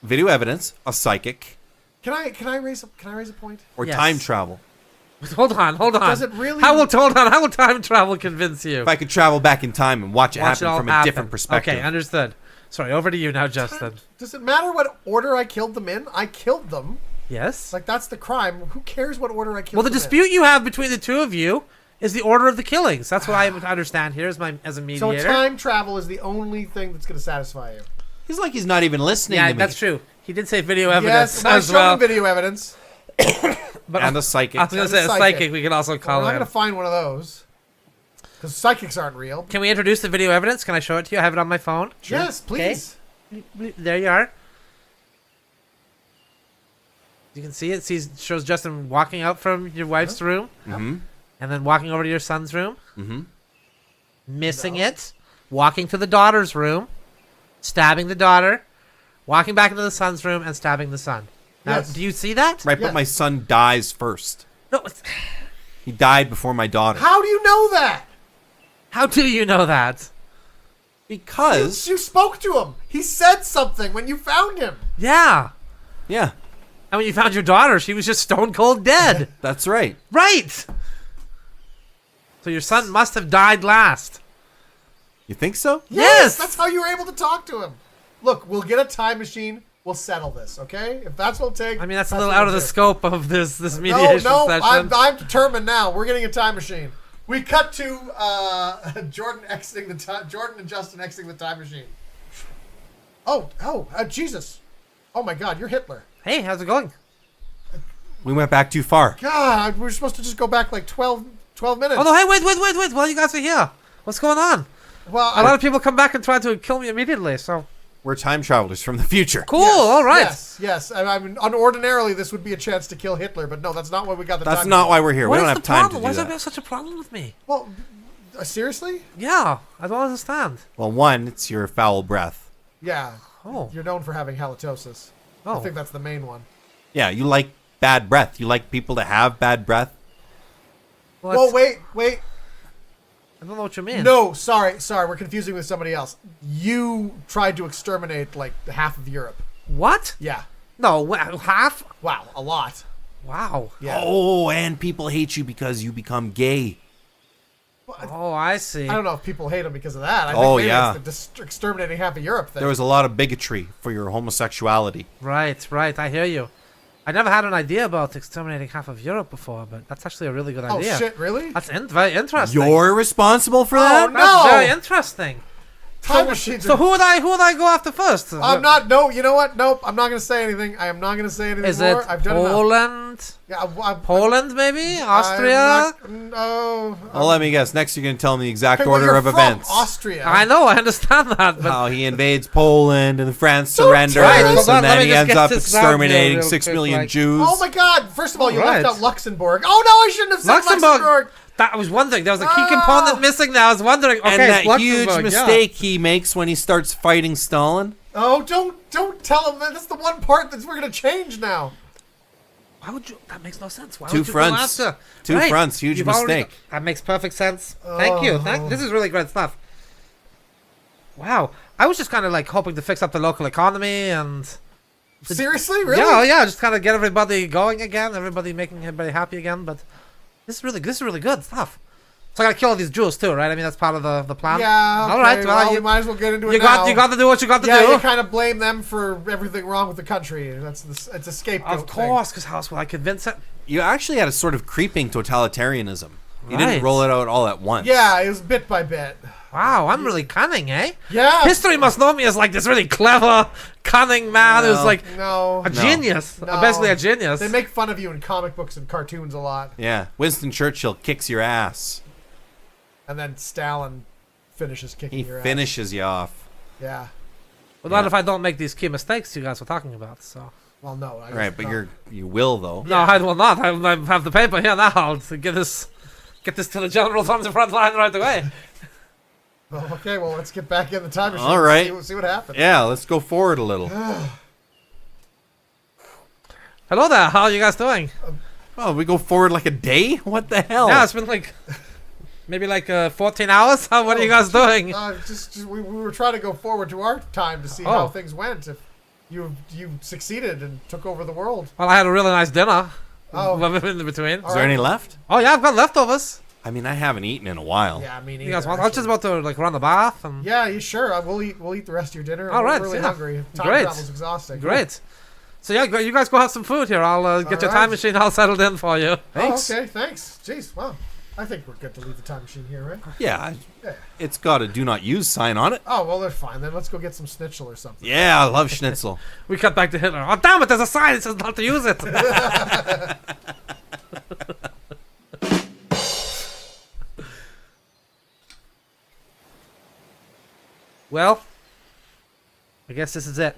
Video evidence, a psychic, Can I raise a point? or Yes. time travel. Hold on. Does it really- How will time travel convince you? If I could travel back in time and watch it Watch happen all from a happen. different perspective. Okay, understood. Sorry, over to you now, Justin. Does it matter what order I killed them in? I killed them. Yes? Like that's the crime. Who cares what order I killed Well, the them dispute you have between the two of you is the order of the killings. That's what I understand here as a in? mediator. So time travel is the only thing that's going to satisfy you. He's like he's not even listening Yeah, to me. that's true. He did say video Yes, evidence I as showed well. him video evidence. But And a psychic. I was going to say a psychic we can also We're call not in. going to find one of those because psychics aren't real. Can we introduce the video evidence? Can I show it to you? I have it on my phone. Yes, please. There you are. You can see it. Shows Justin walking out from your wife's room Mm-hmm. and then walking over to your son's room. Mm-hmm. Missing it. Walking to the daughter's room. Stabbing the daughter. Walking back into the son's room and stabbing the son. Now, Yes. do you see that? Right, Yes. but my son dies first. No. it's- He died before my daughter. How do you know that? How do you know that? Because You spoke to him. He said something when you found him. Yeah. yeah, And when you found your daughter, she was just stone cold dead. that's right. Right. So your son must have died last. You think so? Yes. That's how you were able to talk to him. Look, we'll get a time machine. We'll settle this, okay? If that's what it'll take. I mean, that's a what little out of we'll the do. scope of this No, mediation session. I'm determined now. We're getting a time machine. We cut to Jordan and Justin exiting the time machine. Jesus. Oh my God, you're Hitler. Hey, how's it going? We went back too far. God, we were supposed to just go back like 12 minutes. Oh no! Hey, wait! Well, you guys are here. What's going on? Well, A lot of people come back and try to kill me immediately. So We're time travelers from the future. cool. All right. Yes. I mean, ordinarily this would be a chance to kill Hitler, but no, that's not why we got the time. That's not why we're here. What we is don't the have time problem? to Why do is there that. such a problem with me? Well, seriously? Yeah, I don't understand. Well, one, it's your foul breath. Yeah. Oh. You're known for having halitosis. I Oh. think that's the main one. Yeah, you like bad breath. You like people to have bad breath. Whoa, that's- wait. I don't know what you mean. No, sorry. We're confusing with somebody else. You tried to exterminate like half of Europe. What? Yeah. No, half? Wow, a lot. Wow. Yeah. Oh, and people hate you because you become gay. Oh, I see. I don't know if people hate him because of that. I Oh, think maybe yeah. it's the exterminating half of Europe thing. There was a lot of bigotry for your homosexuality. Right. I hear you. I never had an idea about exterminating half of Europe before, but that's actually a really good oh idea. shit, really? That's very interesting. You're responsible for Oh, that? no. That's very interesting. Time machines. So who would I go after first? I'm not. No, you know what? Nope. I'm not going to say anything. I am not going to say anything Is more. it I've done enough. Poland? Yeah, I'm Poland, maybe? Austria? Oh. Well, let me guess. Next, you're going to tell me the exact Hey, well, order you're of from events. Austria. I know, I understand that, but How he invades Poland and France Don't surrenders, try it. Hold on, and let then me he just ends get up this down here exterminating real 6 quick, million like- Jews. Oh my God! First of all, you Alright. left out Luxembourg. Oh no, I shouldn't have said Luxembourg. That was one thing. There was a key Oh. component missing there. I was wondering. Okay, and that it's huge Luxembourg, yeah. mistake he makes when he starts fighting Stalin. Oh, don't tell him that. That's the one part that we're gonna change now. Why would you? That makes no sense. Why Two would you fronts. go after? Two fronts, huge You've already- mistake. that makes perfect sense. Thank you. This is really great stuff. Wow. I was just kind of like hoping to fix up the local economy and Seriously, really? yeah, just kind of get everybody going again, making everybody happy again. But this is really good stuff. So I gotta kill all these Jews too, right? I mean that's part of the plan. Yeah. Okay, All right. Well, we you, might as well get into it you now. got to do what you got to Yeah, do. you kind of blame them for everything wrong with the country. It's a scapegoat. Of course, because how else will I convince it? You actually had a sort of creeping totalitarianism. You Right. didn't roll it out all at once. Thing. Yeah, it was bit by bit. Wow, I'm really cunning, eh? Yeah. History must know me as like this really clever, cunning man who's No. like No. a genius, No. basically a genius. They make fun of you in comic books and cartoons a lot, Yeah. Winston Churchill kicks your ass. and then Stalin finishes kicking He your ass. finishes you off. Yeah. But not if I don't make these key mistakes you guys were talking about. So Well, no. I guess Right, but not. you will though. no, I will not. I have the paper here now to get this to the generals on the front line right away. Well, okay, well, let's get back in the time machine. All and right. See what happens. Yeah, let's go forward a little. Hello there. How are you guys doing? Oh, we go forward like a day? What the hell? Yeah, it's been like maybe like 14 hours. What are you guys doing? We were trying to go forward to our time to see how Oh. things went. If you succeeded and took over the world. Well, I had a really nice dinner. Oh. In between. Is there any left? Oh yeah, I've got leftovers. I mean, I haven't eaten in a while. Yeah, I mean, You guys want? I was just about to like run the bath and. Yeah, you sure? We'll eat the rest of your dinner. All right, We're really yeah. hungry. Time Great. travel's exhausting. Great. So yeah, you guys go have some food here. I'll get your right. time machine all settled in for you. Thanks. Oh, okay, thanks. Jeez, wow. I think we're good to leave the time machine here, right? Yeah, Yeah. it's got a do not use sign on it. Oh, well, they're fine. Then let's go get some schnitzel or something. Yeah, I love schnitzel. We cut back to Hitler. Oh damn it! There's a sign that says not to use it. Well, I guess this is it.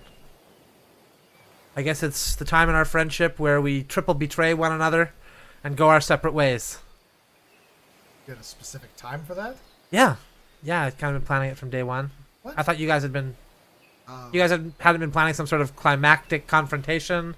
I guess it's the time in our friendship where we triple betray one another and go our separate ways. You had a specific time for that? Yeah. Yeah, I've kind of been planning it from day one. What? I thought you guys had been... You guys hadn't been planning some sort of climactic confrontation,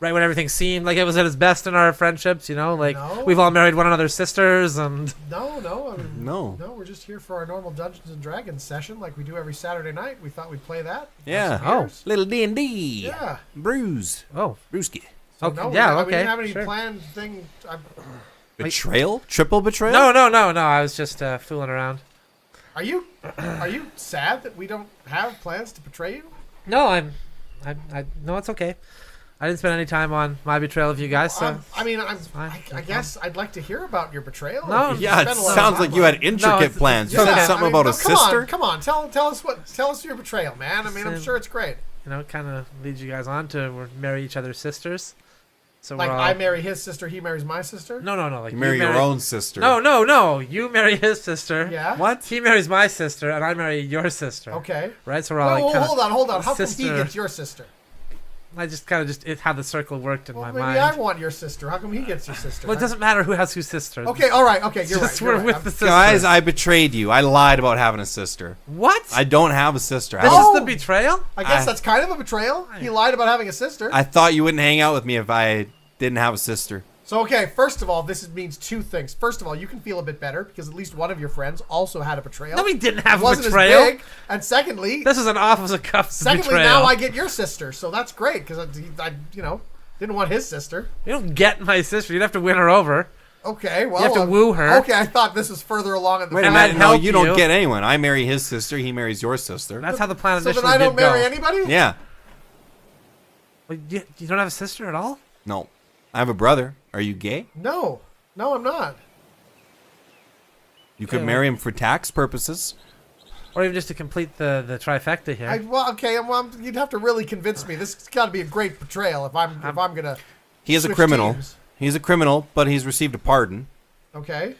right when everything seemed like it was at its best in our friendships, you know? Like, No. we've all married one another's sisters and... No. I mean, No. No, we're just here for our normal Dungeons and Dragons session like we do every Saturday night. We thought we'd play that. Yeah. Oh. Beers. Little D&D. Yeah. Bruise. Oh, Brewski. So okay. no, Yeah, we okay. didn't have any Sure. planned thing. Betrayal? Triple betrayal? No. I was just fooling around. Are you sad that we don't have plans to betray you? No, I no, it's okay. I didn't spend any time on my betrayal of you guys, so... I guess I'd like to hear about your betrayal. No. If you Yeah, it spent a lot of sounds time like you on had it. intricate it's- plans. You yeah, said something about a come sister? Come on, tell us your betrayal, man. I mean, I'm Same. sure it's great. kind of leads you guys on to marry each other's sisters. So Like we're all, I marry his sister, he marries my sister. no, like You marry your own sister. No. You marry his sister. Yeah. What? He marries my sister, and I marry your sister. Okay. Right. So we're all No, like, kinda hold on. How come he sister- gets your sister? I just kind of it's how the circle worked in Well, my maybe mind. I want your sister. How come he gets your sister? Well, it doesn't matter who has whose sister. Okay, all right. Okay, you're Just right. You're we're right. with I'm- the sister. Guys, I betrayed you. I lied about having a sister. What? I don't have a sister. This Oh! is the betrayal? I guess I- that's kind of a betrayal. He lied about having a sister. I thought you wouldn't hang out with me if I didn't have a sister. So, okay, first of all, this means two things. First of all, you can feel a bit better because at least one of your friends also had a betrayal. No, we didn't have It wasn't betrayal. as big. And secondly, This is an officer cuffs secondly, betrayal. now I get your sister, so that's great because I didn't want his sister. You don't get my sister. You'd have to win her over. Okay, well, You have to woo her. Okay, I thought this was further along in the. Wait a And minute. I'd No, help you don't you. get anyone. I marry his sister. He marries your sister. That's how the plan So initially then I don't did marry go. anybody. Yeah. Well, you don't have a sister at all? No. I have a brother. Are you gay? No, I'm not. You could Okay, marry him for tax purposes. Or even just to complete the trifecta here. You'd have to really convince me. This has got to be a great betrayal if I'm gonna. He is a switch criminal. teams. He's a criminal, but he's received a pardon. Okay.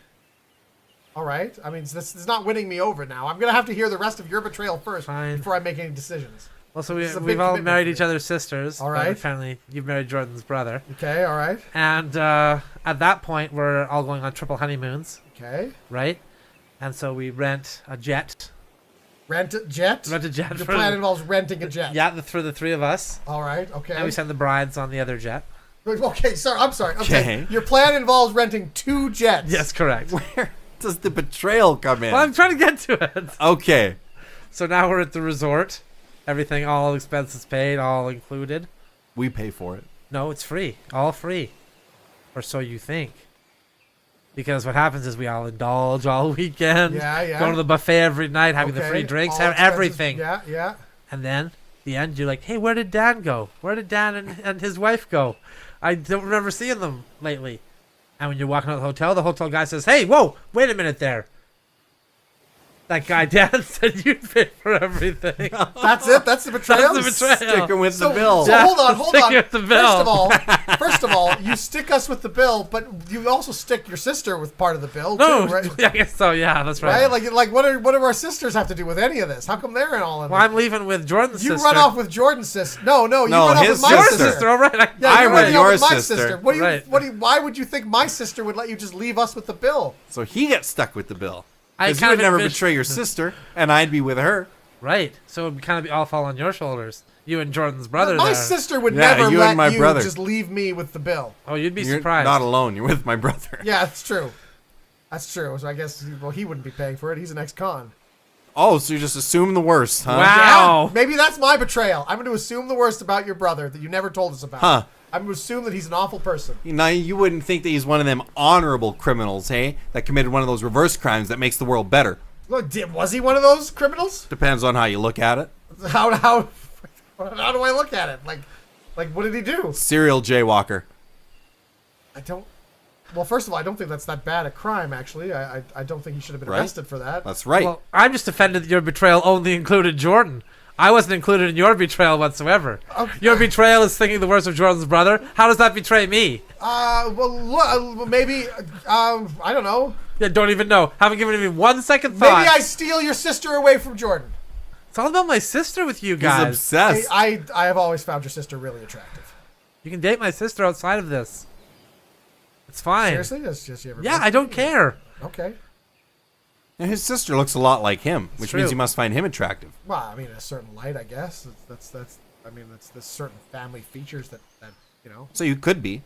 All right. I mean, this is not winning me over now. I'm gonna have to hear the rest of your betrayal first Fine. before I make any decisions. Well, so This is a we've big all commitment married for each me. other's sisters. All but right. Apparently, you've married Jordan's brother. Okay. All right. And at that point, we're all going on triple honeymoons, Okay. right? And so we rent a jet. Rent a jet. Rent a jet. The for plan involves renting a jet. Yeah, for the three of us. All right. Okay. And we send the brides on the other jet. Okay. Sorry. I'm sorry. Okay. Okay. Your plan involves renting 2 jets. Yes, correct. Where does the betrayal come in? Well, I'm trying to get to it. Okay. So now we're at the resort. Everything, all expenses paid, all included. We pay for it. No, it's free. All free. Or so you think. Because what happens is we all indulge all weekend. Yeah. Go to the buffet every night, having the Okay, free drinks, all have expenses- everything. Yeah. And then, the end, you're like, hey, where did Dan go? Where did Dan and his wife go? I don't remember seeing them lately. And when you're walking out of the hotel guy says, hey, whoa, wait a minute there. That guy Dan said you'd pay for everything. That's it. That's the betrayal. That's the betrayal. Sticking with So, the bill. so Yeah, hold on. stick with the bill. First of all, you stick us with the bill, but you also stick your sister with part of the bill No, too, right? I guess so. Yeah, that's right. Right? Like what do our sisters have to do with any of this? How come they're in all of Well, it? I'm leaving with Jordan's You sister. run off with Jordan's sister. No, you No, run off his with my Your sister. sister, all right. Yeah, I'm you're with running off your with my sister. sister. Right. Why would you think my sister would let you just leave us with the bill? So he gets stuck with the bill. I Because you kind would of never envision- betray your sister, and I'd be with her. Right. So it would kind of all fall on your shoulders. You and Jordan's brother My there. sister would Yeah, never you let and my you brother. just leave me with the bill. Oh, you'd be You're surprised. not alone. You're with my brother. Yeah, that's true. That's true. So I guess he wouldn't be paying for it. He's an ex-con. Oh, so you just assume the worst, huh? Wow. Yeah, maybe that's my betrayal. I'm going to assume the worst about your brother that you never told us about. Huh. I'm going to assume that he's an awful person. Now, you wouldn't think that he's one of them honorable criminals, hey? That committed one of those reverse crimes that makes the world better. Look, was he one of those criminals? Depends on how you look at it. How do I look at it? Like what did he do? Serial jaywalker. I don't. Well, first of all, I don't think that's that bad a crime. Actually, I don't think he should have been Right. arrested for that. That's right. Well, I'm just offended that your betrayal only included Jordan. I wasn't included in your betrayal whatsoever. Okay. Your betrayal is thinking the worst of Jordan's brother. How does that betray me? Maybe. I don't know. Yeah, don't even know. Haven't given me 1 second Maybe thought. I steal your sister away from Jordan. It's all about my sister with you he's guys. obsessed. I have always found your sister really attractive. You can date my sister outside of this. It's fine. Seriously, that's just you ever. Yeah, I don't care. Okay. And his sister looks a lot like him, which true. means you must find him attractive. Well, I mean, in a certain light, I guess. That's. I mean, there's certain family features that So you could be.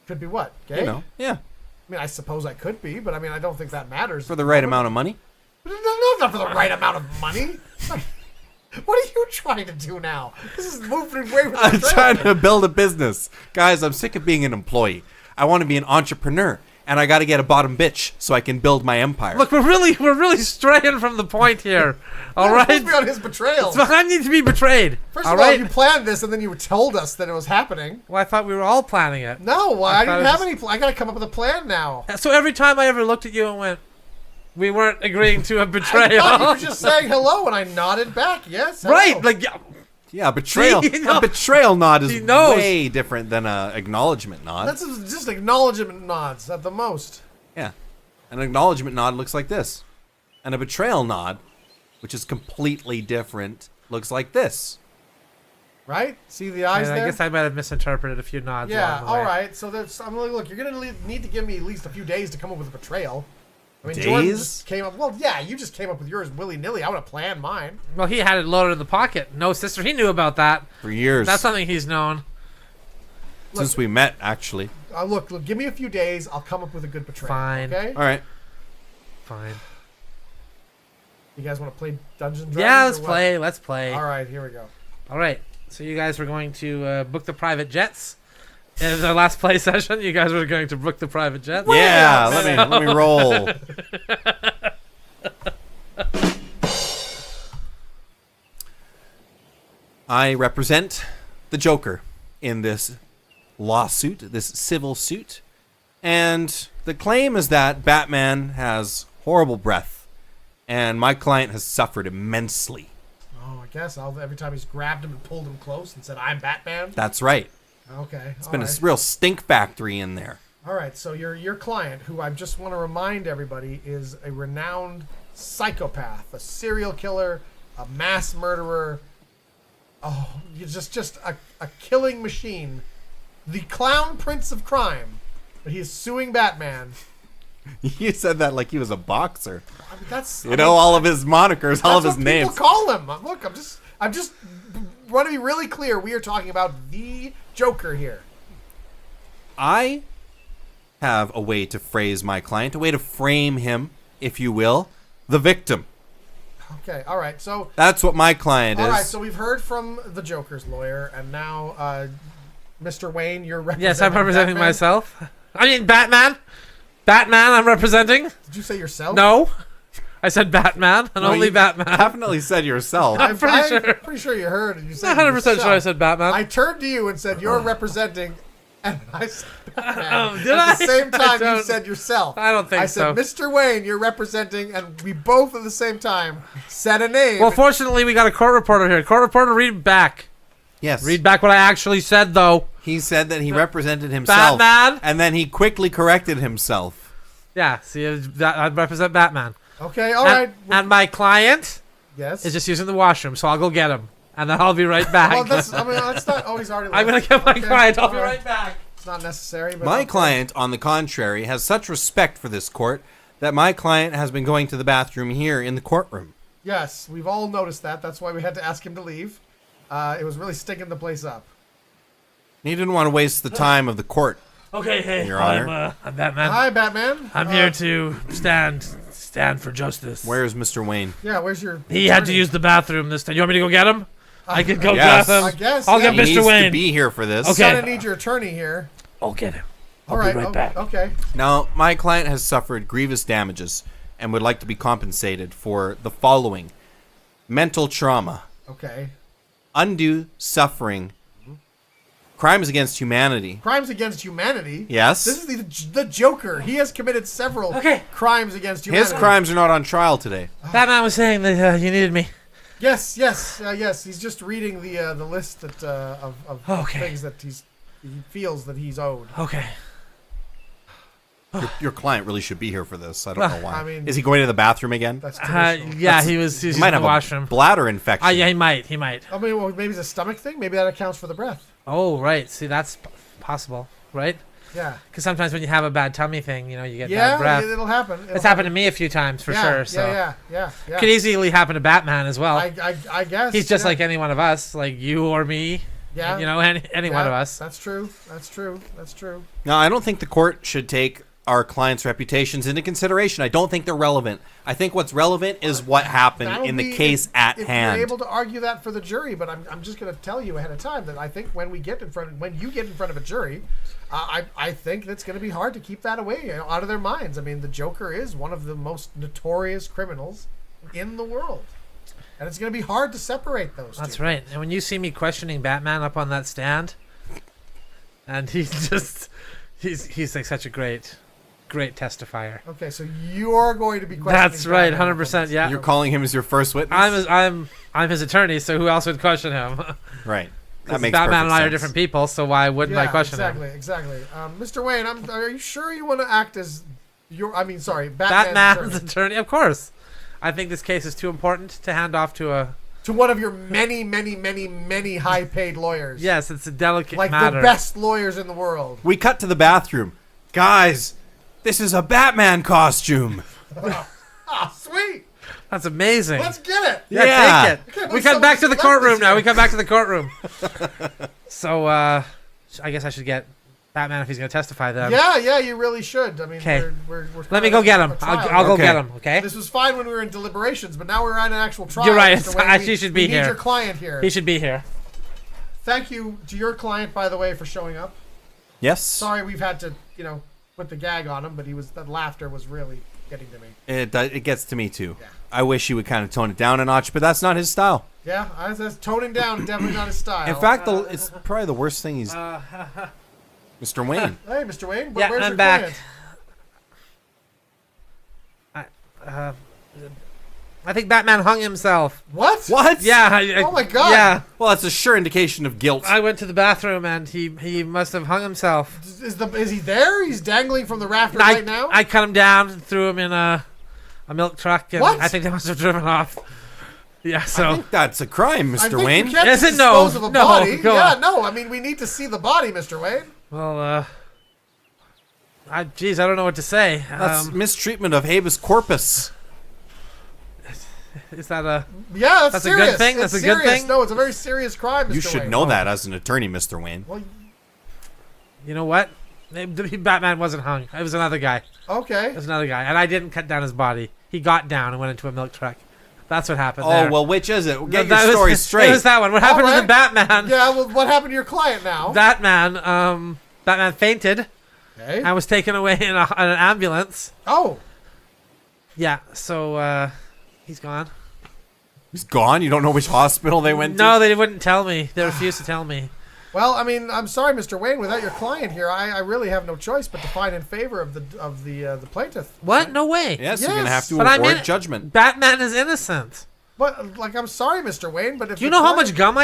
could be what gay. You know. Yeah. I mean, I suppose I could be, but I mean, I don't think that matters For the right amount of money. No, not for the right amount of money. What are you trying to do now? This is moving away from the I'm trail. trying to build a business. Guys, I'm sick of being an employee. I want to be an entrepreneur. And I got to get a bottom bitch so I can build my empire. Look, we're really straying from the point here. All You're right. supposed to be on his betrayal. So I need to be betrayed. First all of all, right? you planned this and then you told us that it was happening. Well, I thought we were all planning it. No, well, I I thought didn't it have was- any plan. I got to come up with a plan now. So every time I ever looked at you and went, we weren't agreeing to a I betrayal. thought you were just saying hello, and I nodded back. Yes, hello. Right, like, yeah, Yeah, betrayal. See, no. A betrayal nod is He knows. way different than a acknowledgement nod. That's just acknowledgement nods at the most. Yeah. An acknowledgement nod looks like this. And a betrayal nod, which is completely different, looks like this. Right? See the eyes I there? guess I might have misinterpreted a few nods. Yeah, along the way. all right. So that's, I'm like, look, you're going to need to give me at least a few days to come up with a betrayal. I mean, Jordan Days? just came up. Well, yeah, you just came up with yours willy-nilly. I would have planned mine. Well, he had it loaded in the pocket. No, sister, he knew about that. For years. That's something he's known. Since we met, actually. Look, give me a few days. I'll come up with a good betrayal. Fine. Okay? All right. Fine. You guys want to play Dungeons and Dragons? Yeah, let's or what? play. Let's play. All right, here we go. All right. So you guys were going to book the private jets. In the last play session, you guys were going to book the private jets. Yeah, let me roll. I represent the Joker in this lawsuit, this civil suit. And the claim is that Batman has horrible breath, and my client has suffered immensely. Oh, I guess every time he's grabbed him and pulled him close and said, "I'm Batman." That's right. Okay. It's been a real stink factory in there. All right. So your client, who I just want to remind everybody, is a renowned psychopath, a serial killer, a mass murderer. Oh, just a killing machine, the clown prince of crime. But he is suing Batman. You said that like he was a boxer. I mean, that's All of his monikers, all of his that's what names. people call him. Look, I'm just want to be really clear. We are talking about the Joker here. I have a way to phrase my client, a way to frame him, if you will, the victim. Okay. All right. So That's what my client all is. right. So we've heard from the Joker's lawyer, and now, Mr. Wayne, you're representing. Yes, I'm representing Batman. myself. I mean, Batman. Batman, I'm representing. Did you say yourself? No. I said Batman, and No, only you Batman. Definitely said yourself. I'm pretty sure. Pretty sure you heard it. You said I'm not 100% sure I yourself. said Batman. I turned to you and said, "You're representing," and I said Batman. Did At I? the same I time, you don't- said yourself. I don't think I said, so. "Mr. Wayne, you're representing," and we both at the same time said a name. Well, fortunately, we got a court reporter here. Court reporter, read back. Yes. Read back what I actually said, though. He said that he represented himself. Batman? And then he quickly corrected himself. Yeah, see, I represent Batman. Okay, all right. And my client Yes. is just using the washroom, so I'll go get him. And then I'll be right back. Well, that's not always already. I'm going to get my client. I'll be right back. It's not necessary. But My okay. client, on the contrary, has such respect for this court that my client has been going to the bathroom here in the courtroom. Yes, we've all noticed that. That's why we had to ask him to leave. It was really stinking the place up. He didn't want to waste the time of the court. Okay, hey, Your Honor. I'm Batman. Hi, Batman. I'm here to stand for justice. Where's Mr. Wayne? Yeah, where's your? He had to attorney? use the bathroom this time. You want me to go get him? I could go Yes. grab him. I guess, I'll yeah. get He Mr. needs Wayne. to be here for this. Okay. Gonna need your attorney here. I'll get him. All right. right back. Okay. Now, my client has suffered grievous damages and would like to be compensated for the following: mental trauma, Okay. undue suffering, crimes against humanity. Crimes against humanity. Yes. This is the Joker. He has committed several Okay. crimes against humanity. His crimes are not on trial today. Batman was saying that you needed me. Yes. He's just reading the list that of Okay. things that he feels that he's owed. Okay. Your client really should be here for this. I don't know why. I mean- Is he going to the bathroom again? That's traditional. Yeah, he was He in might the have washroom. a bladder infection. Yeah, he might. I mean, well, maybe it's a stomach thing. Maybe that accounts for the breath. Oh, right. See, that's possible, right? Yeah. Because sometimes when you have a bad tummy thing, you get Yeah, bad breath. it'll happen. It's happened to me a few times for sure. So Yeah. could easily happen to Batman as well. I guess He's just yeah. like any one of us, like you or me. Yeah. Any one of us. That's true. Now, I don't think the court should take our clients' reputations into consideration. I don't think they're relevant. I think what's relevant is what happened That'll in the be case at if hand. You're able to argue that for the jury, but I'm just going to tell you ahead of time that I think when you get in front of a jury, I think that's going to be hard to keep that away out of their minds. I mean, the Joker is one of the most notorious criminals in the world, and it's going to be hard to separate those. That's two. right. And when you see me questioning Batman up on that stand, and he's like such a great testifier. Okay, so you're going to be questioning. That's right, Batman. 100%. Yeah. You're calling him as your first witness? I'm I'm his attorney, so who else would question him? Right. That 'Cause makes Batman perfect and I are sense. different people, so why wouldn't I question him? Exactly. Mr. Wayne, are you sure you want to act as Batman's Batman's attorney? attorney, of course. I think this case is too important to hand off to a. To one of your many high-paid lawyers. Yes, it's a delicate Like matter. the best lawyers in the world. We cut to the bathroom. Guys, this is a Batman costume. Ah, sweet. That's amazing. Let's get it. Yeah, Yeah. take I it. can't We believe come back to the someone's courtroom left now. this We come back to the courtroom. So, I guess I should get Batman if he's going to testify then. Yeah, you really should. I mean, 'Kay. we're Let me go get him. I'll go Okay. get him, okay? This was fine when we were in deliberations, but now we're on an actual trial. You're right. Mr. Wayne. Actually, he should be we here. need your client here. He should be here. Thank you to your client, by the way, for showing up. Yes. Sorry we've had to, put the gag on him, but that laughter was really getting to me. It gets to me too. Yeah. I wish he would kind of tone it down a notch, but that's not his style. Yeah, that's toning down, definitely not his style. In fact, it's probably the worst thing he's. Mr. Wayne. Hey, Mr. Wayne, Yeah, where's I'm your back. client? I think Batman hung himself. What? What? Yeah. Oh my God. Yeah. Well, that's a sure indication of guilt. I went to the bathroom and he must have hung himself. Is he there? He's dangling from the rafter right now? I cut him down and threw him in a milk truck. And What? I think they must have driven off. Yeah, I so. think that's a crime, I Mr. think Wayne. you can't Is just it? No. dispose of a No, body. go Yeah, on. no. I mean, we need to see the body, Mr. Wayne. Well, geez, I don't know what to say. That's mistreatment of habeas corpus. Is that a. Yeah, That's a serious. good thing? It's That's a good serious. thing? No, it's a very serious crime, Mr. You should Wayne. know that as an attorney, Mr. Wayne. Well, You know what? Batman wasn't hung. It was another guy. okay. It was another guy. And I didn't cut down his body. He got down and went into a milk truck. That's what happened Oh, there. well, which is it? Get That your was- story It straight. was that one. What happened to the right. Batman? Yeah, well, what happened to your client now? Batman fainted Okay. and was taken away in an ambulance. Oh, Yeah, so he's gone. He's gone? You don't know which hospital they went to? No, they wouldn't tell me. They refused to tell me. well, I mean, I'm sorry, Mr. Wayne. Without your client here, I really have no choice but to find in favor of the plaintiff. What? No way. Yes, you're going to have to But I'm award in- judgment. Batman is innocent. But like, I'm sorry, Mr. Wayne, but if Do you your know how client- much gum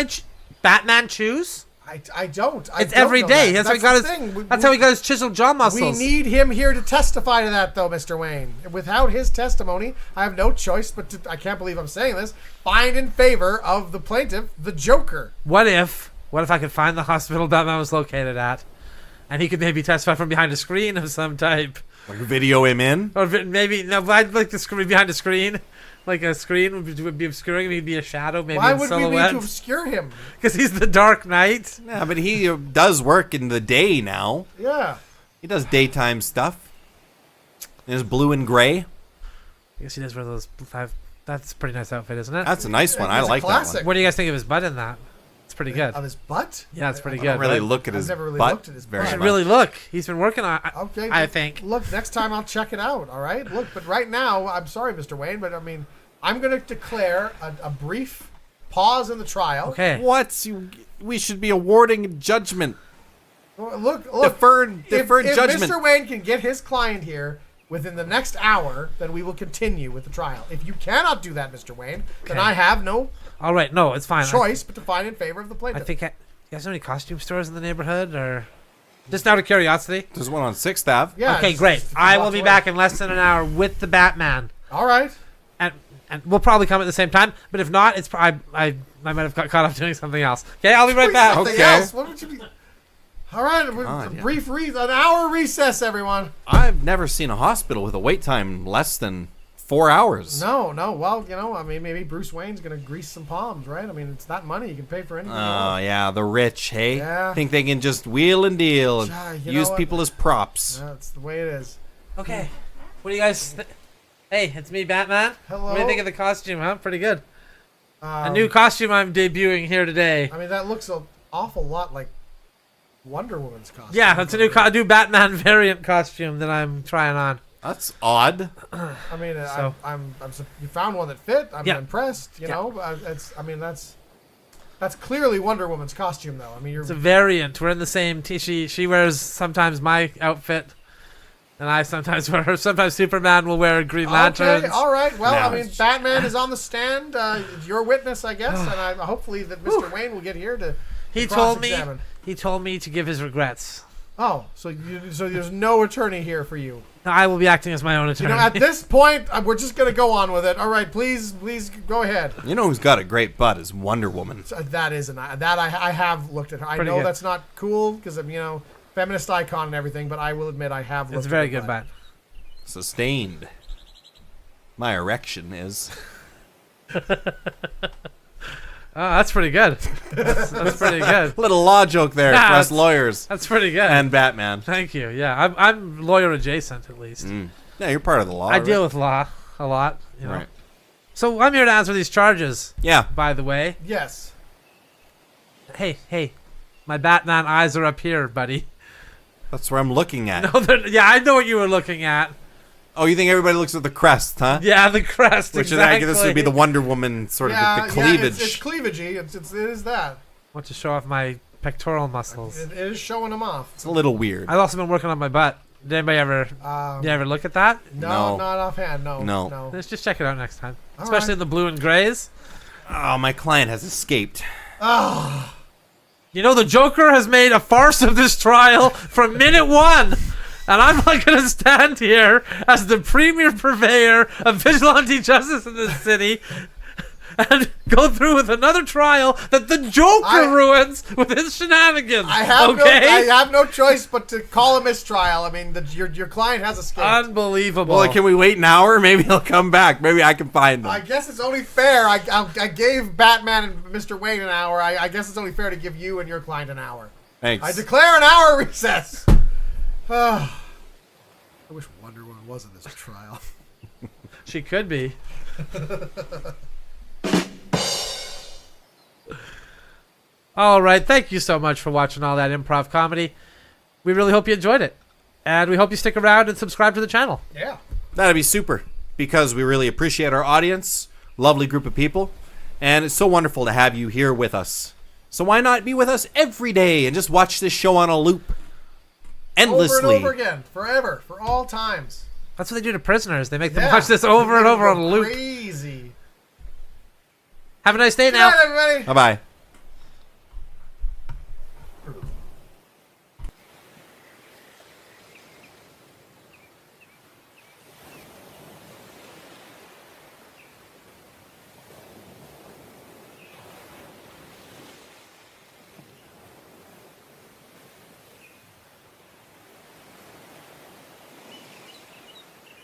Batman chews? I don't. I It's don't every know day. that. That's how he got the his. thing. That's how he got his chiseled jaw We muscles. need him here to testify to that, though, Mr. Wayne. Without his testimony, I have no choice but to, I can't believe I'm saying this, find in favor of the plaintiff, the Joker. What if I could find the hospital Batman was located at, and he could maybe testify from behind a screen of some type, Like video him in? or maybe no, but I'd like to screen behind a screen, like a screen would be obscuring him. He'd be a shadow, maybe Why in would we need silhouette, to obscure him? because he's the Dark Knight. Yeah, but he does work in the day now. Yeah. He does daytime stuff. In his blue and gray. I guess he does wear those. That's a pretty nice outfit, isn't it? That's a nice one. I It's a like that classic. one. What do you guys think of his butt in that? It's pretty good. Of his butt? Yeah, it's pretty I good. Don't really right? look at I've his never really butt looked at his very butt. You should much. really look. He's been working on. Okay. I think. Look, next time I'll check it out, all right? Look, but right now, I'm sorry, Mr. Wayne, but I mean, I'm going to declare a brief pause in the trial. Okay. What? We should be awarding judgment. Look. Deferred If judgment. Mr. Wayne can get his client here within the next hour, then we will continue with the trial. If you cannot do that, Mr. Wayne, then Okay. I have no All right. No, it's fine. choice but to find in favor of the I plaintiff. think. You guys know any costume stores in the neighborhood, or just out of curiosity? There's one on 6th Ave. Yeah, Okay, it's great. just a few I will blocks be away. back in less than an hour with the Batman, All right. and we'll probably come at the same time. But if not, it's I might have got caught up doing something else. Okay, I'll be right back. Something Okay. else. What would you be? All right, on, yeah. brief an hour recess, everyone. I've never seen a hospital with a wait time less than 4 hours. No. Well, I mean, maybe Bruce Wayne's gonna grease some palms, right? I mean, it's that money you can pay for anything. you Oh, want. yeah, the rich, hey? Yeah. Think they can just wheel and deal and Yeah, you use know what? people as props. That's the way it is. Okay. What do you guys? Hey, it's me, Batman. Hello. What do you think of the costume? Huh? Pretty good. A Um, new costume I'm debuting here today. I mean, that looks an awful lot like Wonder Woman's costume. Yeah, it's a new Batman variant costume that I'm trying on. That's odd. I mean, So- you found one that fit. I'm Yeah. impressed. You Yeah. know, that's clearly Wonder Woman's costume, though. I mean, you're It's a variant. We're in the same. She wears sometimes my outfit, And I sometimes wear. Sometimes Superman will wear Green Lanterns. Okay, all right. Well, No. I mean, Batman is on the stand. Your witness, I guess, and hopefully that Mr. Wayne will get here to He told me. cross-examine. He told me to give his regrets. Oh, so there's no attorney here for you. No, I will be acting as my own You attorney. know, at this point, we're just gonna go on with it. All right, please go ahead. You know who's got a great butt is Wonder Woman. So that I have looked at her. I Pretty know good. that's not cool because I'm feminist icon and everything, but I will admit I have looked. It's very at her good, butt. Bat. Sustained. My erection is. Oh, that's pretty good. That's pretty good. Little law joke there Yeah, for us that's- lawyers That's pretty good. and Batman. Thank you. Yeah, I'm lawyer adjacent at least. Yeah, you're part of the law. I deal right? with law a lot. You know. Right. So I'm here to answer these charges. Yeah. By the way, Yes. hey, my Batman eyes are up here, buddy. That's where I'm looking at. No, yeah, I know what you were looking at. Oh, you think everybody looks at the crest, huh? Yeah, the crest. Which exactly. is, I guess, this would be the Wonder Woman sort of the cleavage. It's cleavagey. It is that. Want to show off my pectoral muscles. It is showing them off. It's a little weird. I've also been working on my butt. Did anybody ever? You ever look at that? No. Not offhand. No. No. Let's just check it out next time. All Especially right. in the blue and grays. Oh, my client has escaped. You know, the Joker has made a farce of this trial from minute one. And I'm not going to stand here as the premier purveyor of vigilante justice in this city and go through with another trial that the Joker ruins with his shenanigans. I have okay? I have no choice but to call a mistrial. I mean, your client has escaped. Unbelievable. Well, can we wait an hour? Maybe he'll come back. Maybe I can find him. I guess it's only fair. I gave Batman and Mr. Wayne an hour. I guess it's only fair to give you and your client an hour. Thanks. I declare an hour recess. I wish Wonder Woman was in this trial. She could be. All right. Thank you so much for watching all that improv comedy. We really hope you enjoyed it. And we hope you stick around and subscribe to the channel. Yeah. That'd be super because we really appreciate our audience. Lovely group of people. And it's so wonderful to have you here with us. So why not be with us every day and just watch this show on a loop? Endlessly. Over and over again. Forever. For all times. That's what they do to prisoners. They make them Yeah. watch this over and over on a loop. Crazy. Have a nice day Good now. night, everybody. Bye-bye.